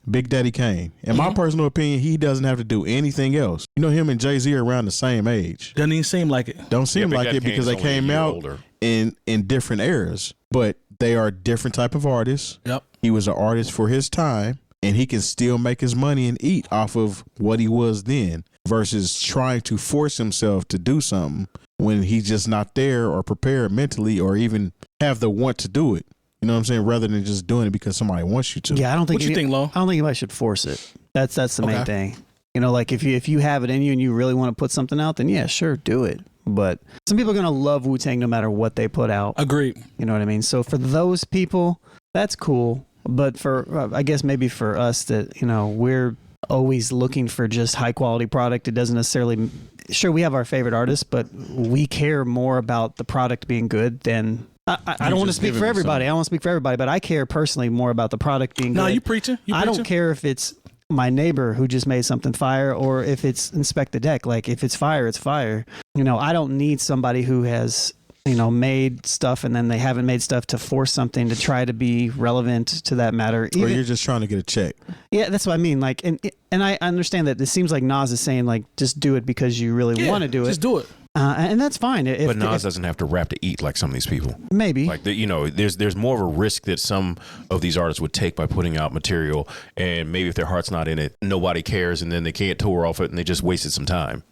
Big Daddy Kane. In my personal opinion, he doesn't have to do anything else. You know, him and Jay-Z are around the same age. Doesn't even seem like it. Don't seem like it because they came out in different eras. But they are different type of artists. Yep. He was an artist for his time, and he can still make his money and eat off of what he was then versus trying to force himself to do something when he's just not there or prepared mentally or even have the want to do it. You know what I'm saying? Rather than just doing it because somebody wants you to. Yeah, I don't think. What you think, Lo? I don't think anybody should force it. That's the main thing. You know, like if you have it in you and you really want to put something out, then yeah, sure, do it. But some people are going to love Wu-Tang no matter what they put out. Agreed. You know what I mean? So for those people, that's cool. But for, I guess maybe for us that, you know, we're always looking for just high quality product. It doesn't necessarily, sure, we have our favorite artists, but we care more about the product being good than, I don't want to speak for everybody. I don't want to speak for everybody, but I care personally more about the product being good. No, you preaching. I don't care if it's my neighbor who just made something fire or if it's Inspect the Deck. Like if it's fire, it's fire. You know, I don't need somebody who has, you know, made stuff and then they haven't made stuff to force something to try to be relevant to that matter. Or you're just trying to get a check. Yeah, that's what I mean. Like, and I understand that it seems like Nas is saying like, just do it because you really want to do it. Just do it. And that's fine. But Nas doesn't have to rap to eat like some of these people. Maybe. Like, you know, there's more of a risk that some of these artists would take by putting out material, and maybe if their heart's not in it, nobody cares, and then they can't tour off it, and they just wasted some time.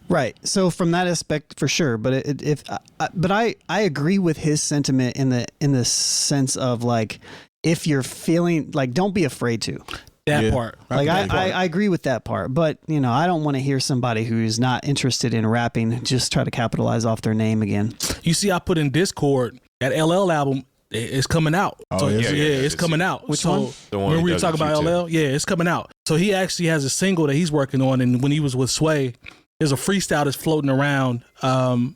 Right. So from that aspect, for sure. But I agree with his sentiment in the sense of like, if you're feeling like, don't be afraid to. That part. Like I agree with that part, but you know, I don't want to hear somebody who's not interested in rapping just try to capitalize off their name again. You see, I put in Discord that LL album is coming out. Oh, so, yeah, it's coming out. Which one? The one when we were does talking with about you LL, yeah, it's coming out. So he actually has a single that he's working on, and when he was with Sway, there's a freestyle that's floating around.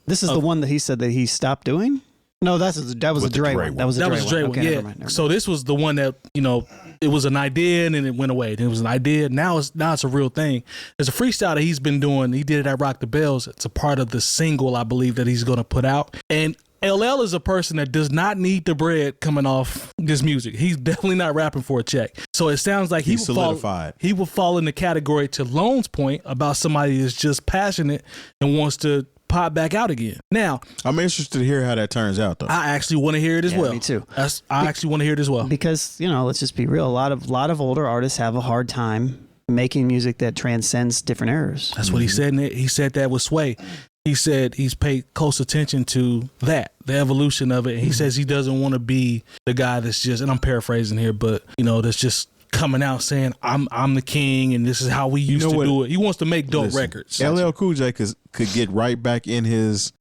This is the one that he said that he stopped doing. No, that was a Dre one. That was a Dre one. Okay, yeah. never mind. So this was the one that, you know, it was an idea and then it went away. It was an idea. Now it's a real thing. There's a freestyle that he's been doing. He did it at Rock the Bells. It's a part of the single, I believe, that he's going to put out. And LL is a person that does not need the bread coming off this music. He's definitely not rapping for a check. So it sounds like He's solidified. He will fall in the category to Lone's point about somebody that's just passionate and wants to pop back out again. Now, I'm interested to hear how that turns out, though. I actually want to hear it as well. Me too. I actually want to hear it as well. Because, you know, let's just be real. A lot of older artists have a hard time making music that transcends different eras. That's what he said. He said that with Sway. He said he's paid close attention to that, the evolution of it. And he says he doesn't want to be the guy that's just, and I'm paraphrasing here, but, you know, that's just coming out saying I'm the king and this is how we used to do it. He wants to make dope records. LL Cool J could get right back in his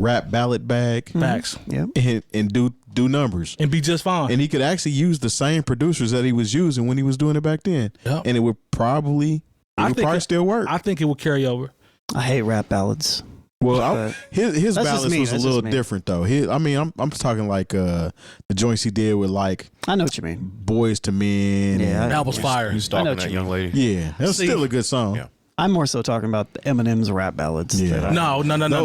rap ballad bag. Facts. Yeah. And do numbers. And be just fine. And he could actually use the same producers that he was using when he was doing it back then. Yep. And it would probably still work. I think it would carry over. I hate rap ballads. Well, his ballads was a little different though. I'm talking like the joints he did with like I know what you mean. Boys to Men. Yeah, that was fire. He's stalking that young lady. Yeah, that was still a good song. Yeah. I'm more so talking about the Eminem's rap ballads. Yeah. No.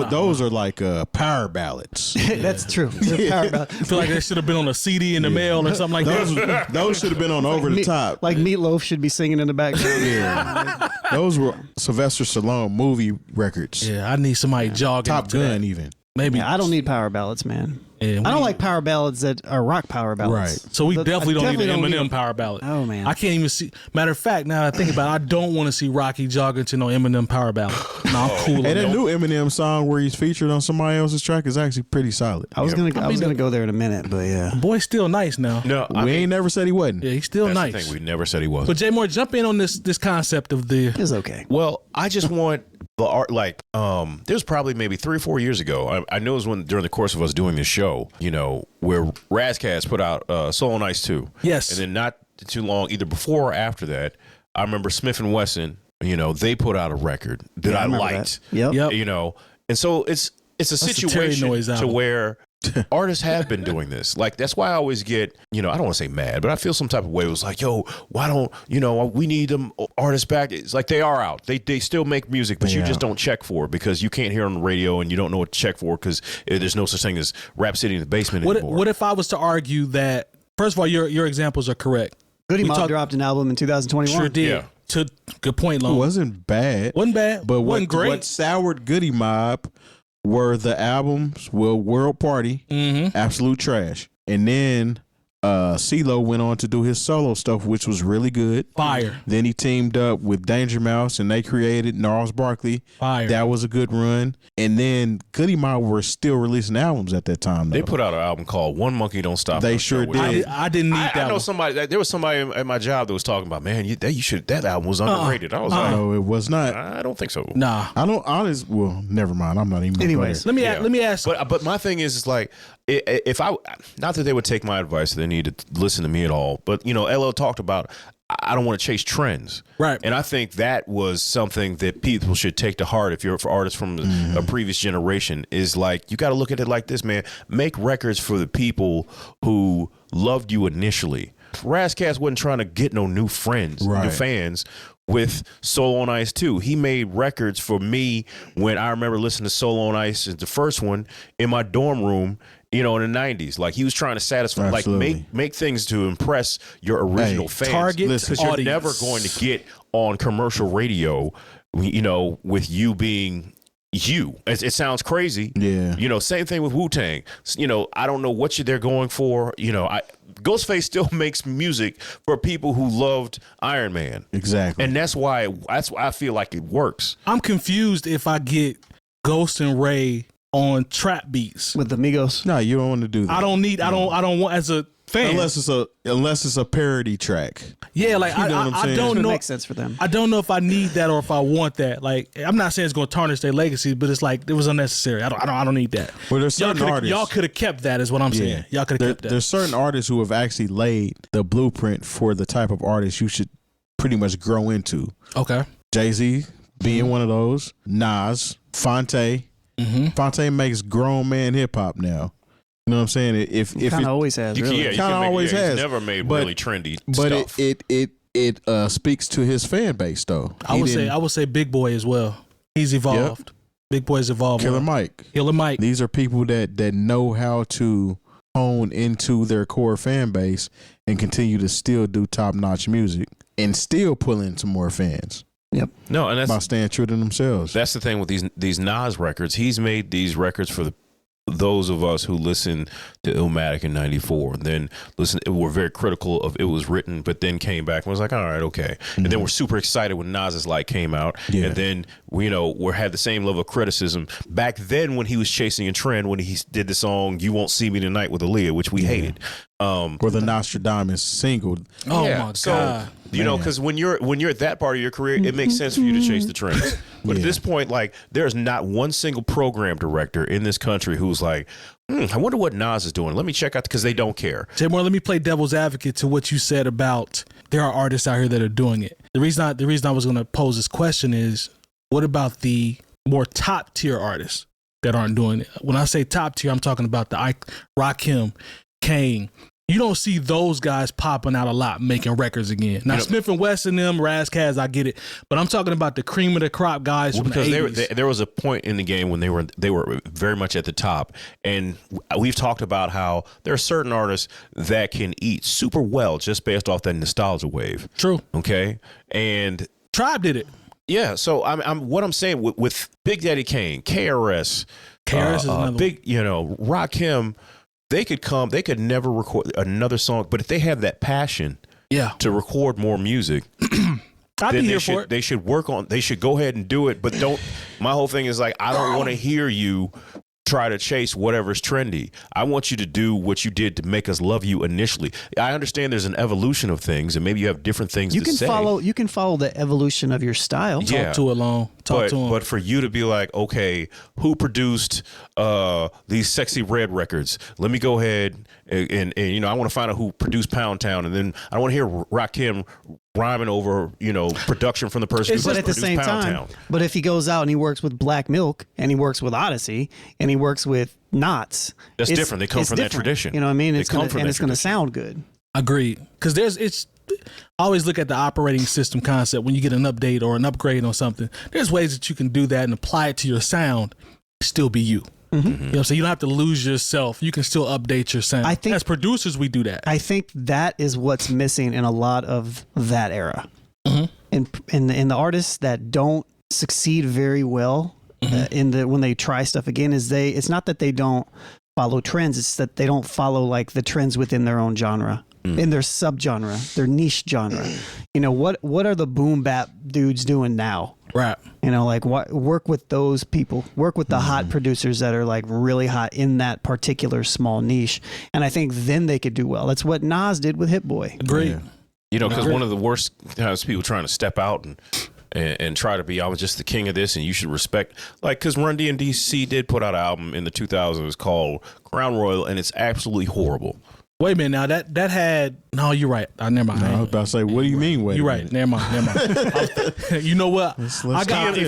Those are like power ballads. That's true. Power ballads. I feel like that should have been on a CD in the mail or something like that. Those should have been on Over the Top. Like Meatloaf should be singing in the background. Yeah. Those were Sylvester Stallone movie records. Yeah, I need somebody jogging. Top Gun even. Maybe. Yeah, I don't need power ballads, man. Yeah, I don't like power ballads that are rock power ballads. Right. So we I definitely don't need an don't Eminem power ballad. Oh, man. I can't even see. Matter of fact, now that I think about it, I don't want to see Rocky jogging to no Eminem power ballad. No, I'm cool. Hey, on that that. new Eminem song where he's featured on somebody else's track is actually pretty solid. I was gonna go there in a minute, but yeah. Boy's still nice now. No, We ain't never said he wasn't. Yeah, he's still that's nice. the thing. We never said he wasn't. But Jay Moore, jump in on this concept of the. It's okay. Well, I just want the art. Like, there's probably maybe 3 or 4 years ago. I know it was when during the course of us doing this show, where 𝐏𝐻𝐃 put out Soul on Ice 2. Yes. And then not too long, either before or after that, I remember Smith and Wesson. They put out a record that Yeah, I I remember liked. that. Yep. And so it's a the Terry situation Noise to album. where artists have been doing this. Like, that's why I always get, I don't want to say mad, but I feel some type of way. It was like, yo, why don't, we need them artists back. It's like they are out. They still make music, but you just don't check for it because you can't hear it on the radio and you don't know what to check for because there's no such thing as Rap City in the basement anymore. What if I was to argue that, first of all, your examples are correct. Goody We Mob talk- dropped an album in 2021. Sure did. Yeah. Good point, It Lone. wasn't bad. Wasn't bad, But wasn't great. what soured Goody Mob were the albums, World Party, absolute trash. And then CeeLo went on to do his solo stuff, which was really good. Fire. Then he teamed up with Danger Mouse and they created Gnarls Barkley. Fire. That was a good run. And then Goody Mob were still releasing albums at that time, though. They put out an album called One Monkey Don't Stop. They No sure Show, which did. I didn't need that I know one. somebody. There was somebody at my job that was talking about, man, that album was underrated. I was like, No, it was not. I don't think so. Nah. I don't honest. Well, never mind. I'm not even. gonna Anyways. go there. Let me ask. But my thing is like, if I, not that they would take my advice, they need to listen to me at all. But LL talked about, I don't want to chase trends, Right. And I think that was something that people should take to heart. If you're for artists from a previous generation, is like, you got to look at it like this, man. Make records for the people who loved you initially. 𝐏𝐻𝐃 wasn't trying to get no new friends, Right. new fans. With Soul on Ice 2, he made records for me when I remember listening to Soul on Ice, the first one, in my dorm room, in the 90s. Like, he was trying to satisfy, Absolutely. like make things to impress your original fans. target Because you're audience. never going to get on commercial radio, with you being you. It sounds crazy. Yeah. Same thing with Wu-Tang. I don't know what they're going for. Ghostface still makes music for people who loved Iron Man. Exactly. And that's why I feel like it works. I'm confused if I get Ghost and Ray on trap beats. With the Migos. No, you don't want to do that. I don't want as a fan. unless it's a parody track. Yeah, like You know what I'm I saying? don't It know. makes sense for them. I don't know if I need that or if I want that. Like, I'm not saying it's going to tarnish their legacy, but it's like it was unnecessary. I don't need that. Well, there's certain artists. Y'all could have kept that, is what I'm saying. Y'all could have kept that. There's certain artists who have actually laid the blueprint for the type of artist you should pretty much grow into. Okay. Jay-Z being one of those. Nas, Fonte. Fonte makes grown man hip hop now. You know what I'm saying? If Kind of it, always has, really. You Kinda can make- always he's has. never made But- really trendy but stuff. it speaks to his fan base though. I would say Big Boy as well. He's evolved. Big Boy's evolved. Killer Mike. Killer Mike. These are people that know how to hone into their core fan base and continue to still do top notch music and still pull in some more fans No, and by staying true to themselves. that's the thing with these Nas records. He's made these records for those of us who listened to Illmatic in '94, and then were very critical of it was written, but then came back and was like, all right, okay. And then we're super excited when Nas's Light came out, Yeah. and then we had the same level of criticism back then when he was chasing a trend when he did the song "You Won't See Me Tonight" with Aaliyah, which we hated. Or the Nostradamus single. Oh Yeah, my so, God. because when you're at that part of your career, it makes sense for you to chase the trends. But at Yeah. this point, like, there's not one single program director in this country who's like, I wonder what Nas is doing. Let me check out, because they don't care. Jay Moore, let me play devil's advocate to what you said about there are artists out here that are doing it. The reason I was going to pose this question is, what about the more top tier artists that aren't doing it? When I say top tier, I'm talking about the Rakim, Kane. You don't see those guys popping out a lot, making records again. Now, Smith and Wesson, them, 𝐏𝐻𝐃, I get it, but I'm talking about the cream of the crop guys from the 80s. There was a point in the game when they were very much at the top, and we've talked about how there are certain artists that can eat super well just based off that nostalgia wave. True. Okay, and Tribe did it. yeah, so what I'm saying with Big Daddy Kane, KRS, KRS is another big, Rakim. They could never record another song, but if they have that passion, to record more music, I'd be here for it. They should go ahead and do it, but don't. My whole thing is like, I don't want to hear you try to chase whatever's trendy. I want you to do what you did to make us love you initially. I understand there's an evolution of things, and maybe you have different things to say. You can follow the evolution of your style. Talk to him. But for you to be like, okay, who produced these Sexy Red records? Let me go ahead and I want to find out who produced Pound Town, and then I want to hear Rakim rhyming over, production from the person who But at the produced same Pound time, Town. but if he goes out and he works with Black Milk and he works with Odyssey and he works with Knots, that's different. They come from that tradition. You know what I mean? They It's come gonna, from and that it's going to tradition. sound good. Agreed. Because I always look at the operating system concept when you get an update or an upgrade on something. There's ways that you can do that and apply it to your sound, still be you. Mm-hmm. You know what I'm saying? You don't have to lose yourself. You can still update your sound. I think as producers, we do that. I think that is what's missing in a lot of that era. Mm-hmm. In the artists that don't succeed very well when they try stuff again, it's not that they don't follow trends, it's that they don't follow like the trends within their own genre, in their subgenre, their niche genre. What are the boom bap dudes doing now? Right. Work with those people, work with the hot producers that are like really hot in that particular small niche, and I think then they could do well. That's what Nas did with Hit Boy. Agreed. Because one of the worst times people trying to step out and try to be, I was just the king of this and you should respect, because Run DMC did put out an album in the 2000s called Crown Royal, and it's absolutely horrible. Wait a minute now. That had no. You're right. Never mind. I was about to say, what do you mean? Wait, You're right. Never mind. You know what? If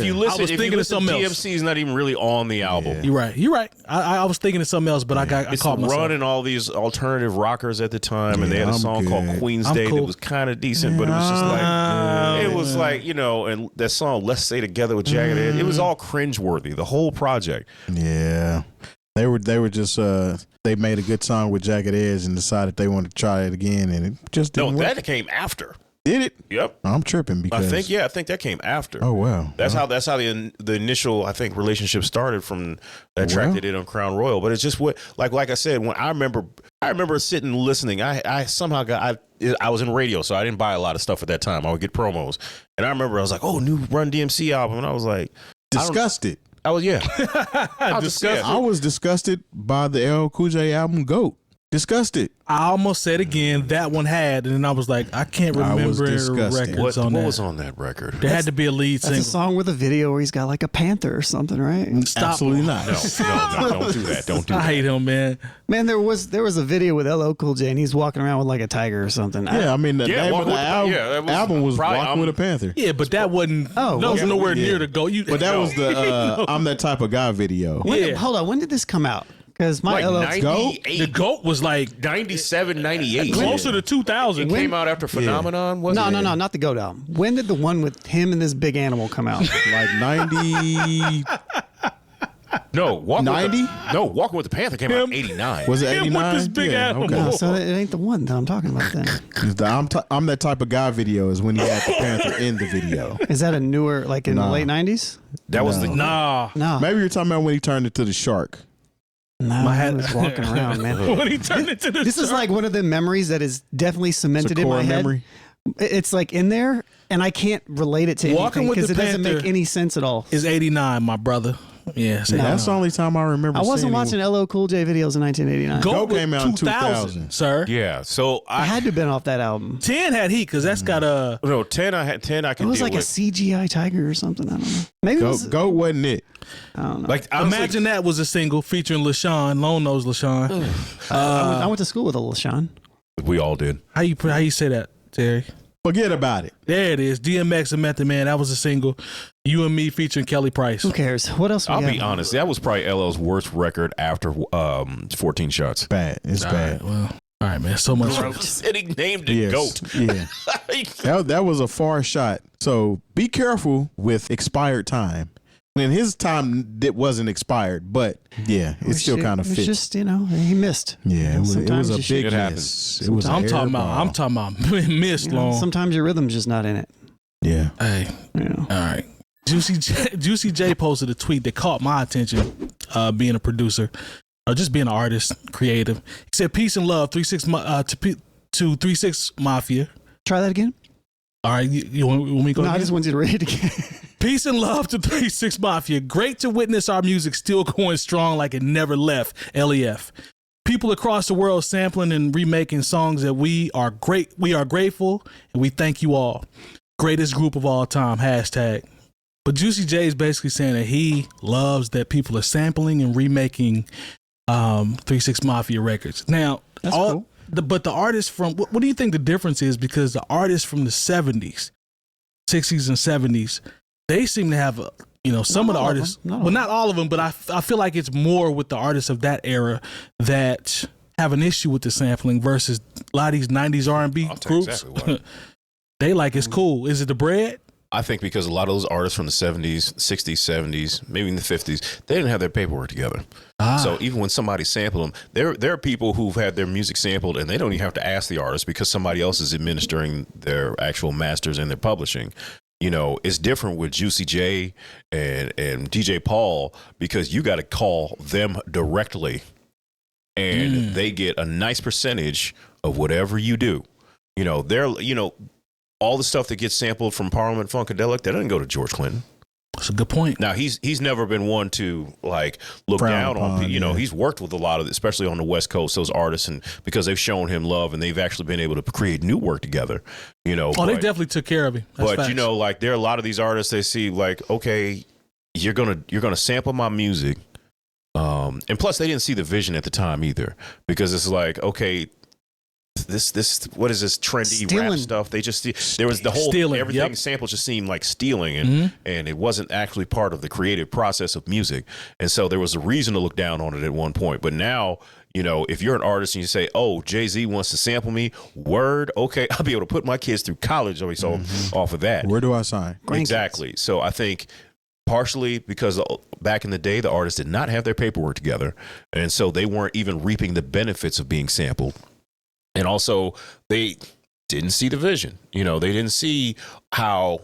you listen, I was thinking of something else. DMC is not even really on the album. You're right. I was thinking of something else, but I caught myself. Run and all these alternative rockers at the time, and they had a song called Queen's Day that was kind of decent, but it was just and that song Let's Stay Together with Jagged Edge, it was all cringeworthy. The whole project. Yeah. They were just they made a good song with Jagged Edge and decided they wanted to try it again, and it just didn't work. That came after. Did it? Yep. I'm tripping because I think that came after. Oh wow. That's how the initial relationship started from that track they did on Crown Royal. But it's just what like I said, when I remember sitting listening. I somehow I was in radio, so I didn't buy a lot of stuff at that time. I would get promos, and I remember I was like, "Oh, new Run DMC album," and I was like, disgusted. I was I was disgusted by the 𝐀𝐄𝐄 album GOAT. Disgusted. I almost said again that one had, and then I was like, I can't remember records on that. What was on that record? There had to be a lead That's a single. song with a video where he's got like a panther or something, right? Stop. Absolutely not. No, don't do that. Don't do that. I hate him, man. Man, there was a video with 𝐿/𝐂𝐗 and he's walking around with like a tiger or something. Yeah, I mean the name of the album was Walking with a Panther. Yeah, but that wasn't. Oh, that was yeah. nowhere near to go. But that was the I'm That Type of Guy video. Hold on, when did this come out? Because my like the GOAT was like 97, 98. closer to 2000. It came out after Phenomenon, wasn't it? No, not the GOAT album. When did the one with him and this big animal come out? Like 90. No, Walking with the Panther came out in 89. Was it Him 89? with this big animal. No, so it ain't the one that I'm talking about then. The I'm That Type of Guy video is when he had the Panther in the video. Is that a newer, like in the late 90s? That was the Nah. No. Maybe you're talking about when he turned into the shark. No, My I head was walking around, man. When he turned into This is like one of the memories that is definitely It's a cemented in core my head. memory. It's like in there, and I can't relate it to Walking anything with because the it doesn't Panther make any sense at all. is 89, my brother. Yeah, That's the only time I remember. I wasn't seeing watching 𝐿/𝂂𝐂𝐗 videos in 1989. GOAT was came out in 2000. sir. Yeah, so I had to have been off that album. 10 had heat because that's got a. No, 10 I It can was deal like with. a CGI tiger or something. I don't know. Maybe it was. GOAT wasn't it. I don't know. Like honestly, Imagine that was a single featuring LaShawn, Lone Nose LaShawn. I went to school with a LaShawn. we all did. How you say that, Terry? Forget about it. There it is. DMX and Method Man. That was a single. You and Me featuring Kelly Price. Who cares? What else? I'll be honest. That was probably LL's worst record after 14 Shots. Bad. It's bad. Well, all right, man. So much. And he named it GOAT. Yeah. that was a far shot. So be careful with expired time. And his time it wasn't expired, but yeah, it still kind of It's fits. just he missed. Yeah, it was Sometimes a you big should. miss. It was. I'm talking about missed long. Sometimes your rhythm's just not in it. Yeah. Hey, You know. all right. Juicy J posted a tweet that caught my attention. being a producer, or just being an artist, creative. He said, "Peace and love, 3-6 Mafia." Try that again. All right, you want me to go? No, I again? just want you to read it again. Peace and love to 3-6 Mafia. Great to witness our music still going strong like it never left. 𝐿𝐿EF. People across the world sampling and remaking songs that we are grateful, and we thank you all. Greatest group of all time. #. But Juicy J is basically saying that he loves that people are sampling and remaking 3-6 Mafia records. Now, That's cool. But the artists from what do you think the difference is? Because the artists from the 70s, 60s, and 70s, they seem to have some of the artists. Not all of them, but I feel like it's more with the artists of that era that have an issue with the sampling versus a lot of these 90s R&B groups. Exactly they like it's cool. Is it the bread? I think because a lot of those artists from the 70s, 60s, 70s, maybe in the 50s, they didn't have their paperwork together. So even when somebody sampled them, there are people who've had their music sampled and they don't even have to ask the artist because somebody else is administering their actual masters and their publishing. It's different with Juicy J and DJ Paul because you got to call them directly and they get a nice percentage of whatever you do. All the stuff that gets sampled from Parliament Funkadelic, that doesn't go to George Clinton. That's a good point. Now he's never been one to look down on. He's worked with a lot of, especially on the West Coast, those artists, and because they've shown him love and they've actually been able to create new work together. They definitely took care of him. That's but facts. there are a lot of these artists. They see okay, you're gonna sample my music, and plus they didn't see the vision at the time either because it's okay. This what is this trendy rap stuff? They just there was the whole stealing, everything sample just seemed like stealing and it wasn't actually part of the creative process of music. And so there was a reason to look down on it at one point. But now, if you're an artist and you say, "Oh, Jay-Z wants to sample me," word, okay, I'll be able to put my kids through college off of that. Where do I sign? Exactly. So I think partially because back in the day the artists did not have their paperwork together, and so they weren't even reaping the benefits of being sampled. And also, they didn't see the vision. They didn't see how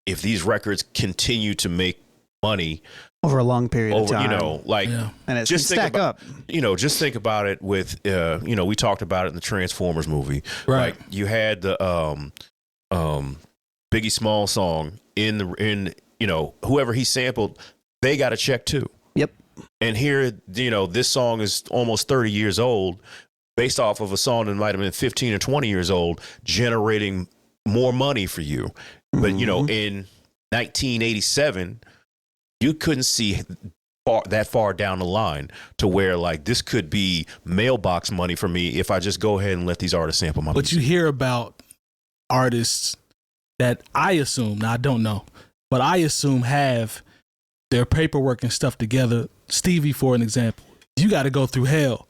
if these records continue to make money over a long period of time, and it's just stack up. Just think about it with, we talked about it in the Transformers movie. Right. Like you had the Biggie Small song in whoever he sampled, they got a check too. Yep. And here, this song is almost 30 years old. Based off of a song that might have been 15 or 20 years old, generating more money for you. But, in 1987, you couldn't see that far down the line to where, this could be mailbox money for me if I just go ahead and let these artists sample my music. But you hear about artists that I assume, now I don't know, but I assume have their paperwork and stuff together. Stevie, for an example, you got to go through hell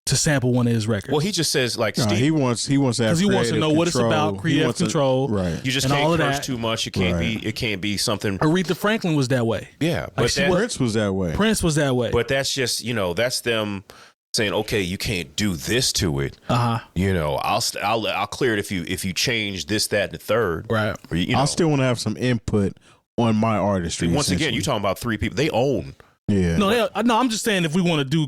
to sample one of his records. Well, he just says Steve, he wants to have because he wants to know what it's about, creative control, right? You just can't curse too much. It can't be something. Aretha Franklin was that way. Yeah, but Prince was that way. Prince was that way. But that's just that's them saying, okay, you can't do this to it. I'll clear it if you change this, that, and the third. Right. Or, I still want to have some input on my artistry. Once again, you're talking about three people. They own. Yeah. No, I'm just saying if we want to do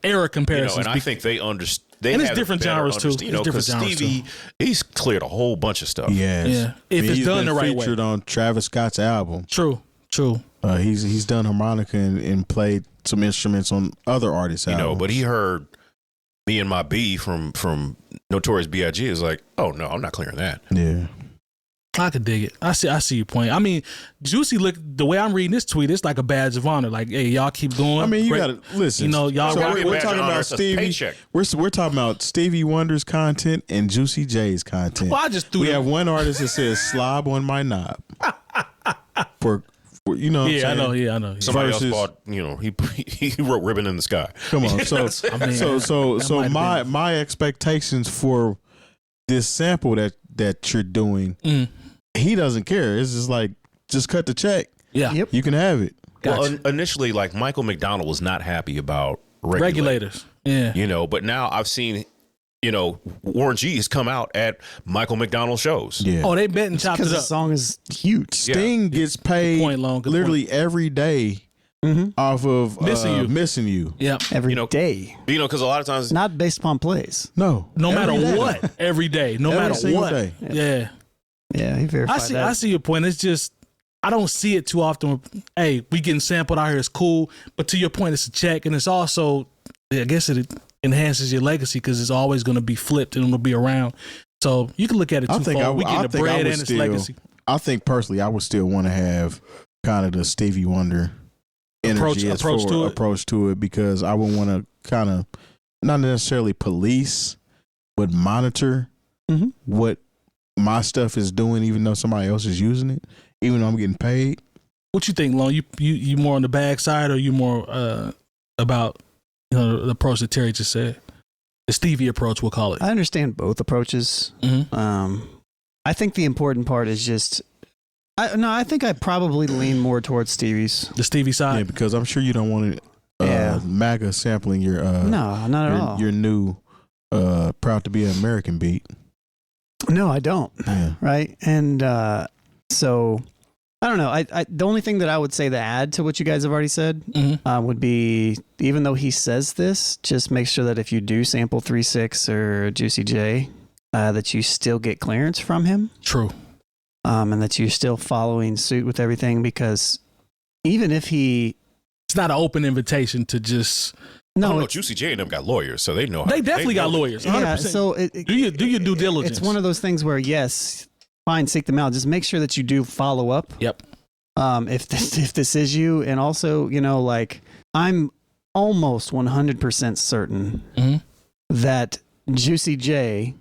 era comparisons, and I think they understand. And it's different genres too. Because Stevie, he's cleared a whole bunch of stuff. Yes. Yeah. If it's done the right way. Featured on Travis Scott's album. True. He's done harmonica and played some instruments on other artists' albums. But he heard "Me and My B" from Notorious B.I.G. is like, oh no, I'm not clearing that. Yeah. I could dig it. I see your point. I mean, Juicy, look, the way I'm reading this tweet, it's like a badge of honor. Like, hey, y'all keep going. I mean, you gotta listen. Y'all. So we're talking about Stevie. We're talking about Stevie Wonder's content and Juicy J's content. Well, I just threw. We have one artist that says "slob on my knob." for you know. What I'm saying? I know. Somebody else bought. He wrote "Ribbon in the Sky." Come on. So my expectations for this sample that you're doing. He doesn't care. It's just like, just cut the check. Yeah. Yep. You can have it. Well, initially, Michael McDonald was not happy about regulators. Yeah. But now I've seen, Warren G has come out at Michael McDonald shows. Yeah. Oh, they bet and chopped it Because up. the song is huge. Sting gets paid Good point. literally every day off of Missing You. Yep. Every day. Because a lot of times, Not based upon plays. No matter day. what, every day, no Every matter single what. day. Yeah. Yeah, he verified that. I see your point. It's just I don't see it too often. Hey, we getting sampled out here. It's cool, but to your point, it's a check, and it's also, I guess, it enhances your legacy because it's always going to be flipped and it'll be around. So you can look at it twofold. We get the bread and its legacy. I think personally, I would still want to have kind of the Stevie Wonder energy approach to it because I would want to kind of not necessarily police, but monitor what my stuff is doing, even though somebody else is using it, even though I'm getting paid. What you think, Lone? You more on the bag side, or you more about the approach that Terry just said, the Stevie approach, we'll call it? I understand both approaches. I think the important part is just. I think I probably lean more towards Stevie's. The Stevie side? Yeah, because I'm sure you don't want MAGA sampling your no, not at all. Your new Proud to Be an American beat. No, I don't. Yeah. Right. And so I don't know. I the only thing that I would say to add to what you guys have already said would be, even though he says this, just make sure that if you do sample 3-6 or Juicy J, that you still get clearance from him. True. And that you're still following suit with everything, because even if it's not an open invitation to just. No, Juicy J and them got lawyers, so they know. They definitely got lawyers. 100%. Yeah, so do your due diligence. It's one of those things where, yes, fine, seek them out. Just make sure that you do follow up. Yep. If this is you, and also, like, I'm almost 100% certain that Juicy J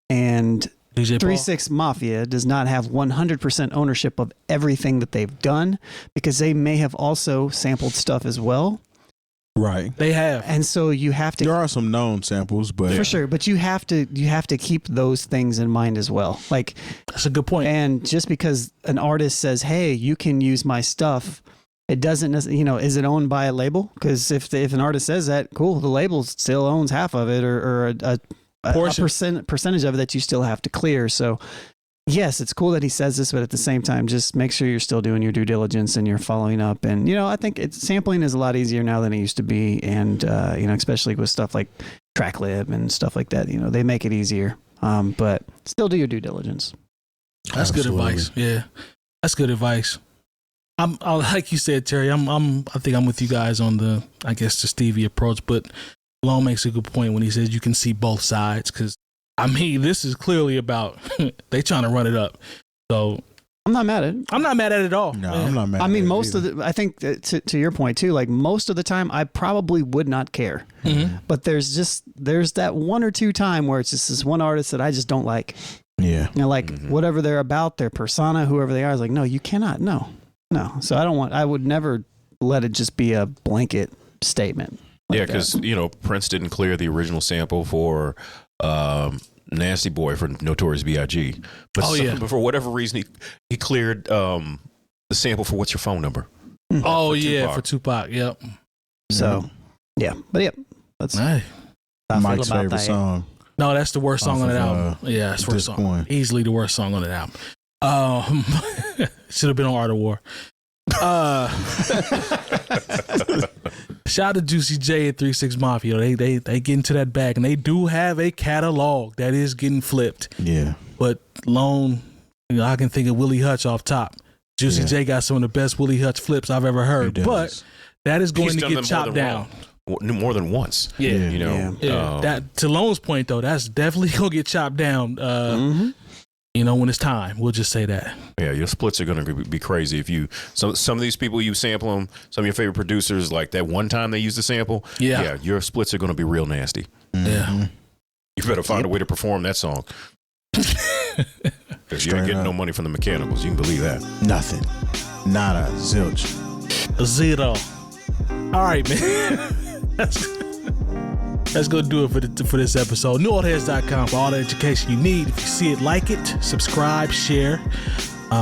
and 3-6 Mafia does not have 100% ownership of everything that they've done, because they may have also sampled stuff as well. Right. They have. And so you have to. There are some known samples, but for sure, but you have to keep those things in mind as well. Like, that's a good point. And just because an artist says, "Hey, you can use my stuff," it doesn't necessarily, is it owned by a label? Because if an artist says that, cool, the label still owns half of it, or a percentage of it that you still have to clear. So yes, it's cool that he says this, but at the same time, just make sure you're still doing your due diligence and you're following up. And, I think sampling is a lot easier now than it used to be. And, especially with stuff like TrackLib and stuff like that, they make it easier. But still do your due diligence. That's good advice. Yeah. That's good advice. I'm like you said, Terry, I think I'm with you guys on the Stevie approach, but Lone makes a good point when he says you can see both sides, because this is clearly about they trying to run it up. So I'm not mad at it. I'm not mad at it at all. No, I'm not mad. I mean, I think to your point too, like most of the time I probably would not care, but there's that one or two time where it's just this one artist that I just don't like. Yeah. Whatever they're about, their persona, whoever they are, is like, no, you cannot. No. So I would never let it just be a blanket statement. Because Prince didn't clear the original sample for Nasty Boy for Notorious B.I.G. But for whatever reason he cleared the sample for What's Your Phone Number. For Tupac. Yep. So that's Mike's favorite song. No, that's the worst song on the album. That's the worst song. Easily the worst song on the album. Should have been on Art of War. Shout out to Juicy J and 3-6 Mafia. They get into that bag, and they do have a catalog that is getting flipped. Yeah. But Lone, I can think of Willie Hutch off top. Juicy J got some of the best Willie Hutch flips I've ever heard. But that is going to get chopped down. More than once. Yeah. That, to Lone's point though, that's definitely gonna get chopped down. When it's time, we'll just say that. Yeah, your splits are going to be crazy if you. Some of these people you sample them. Some of your favorite producers, like that one time they used the sample. Yeah, your splits are going to be real nasty. Yeah, you better find a way to perform that song. Because you ain't getting no money from the mechanicals. You can believe that. Nothing. Nada. Zilch. Zero. All right, man. That's going to do it for this episode. NewOldHeads.com for all the education you need. If you see it, like it, subscribe, share.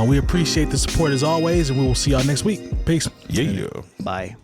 We appreciate the support as always, and we will see y'all next week. Peace. Yeah. Bye.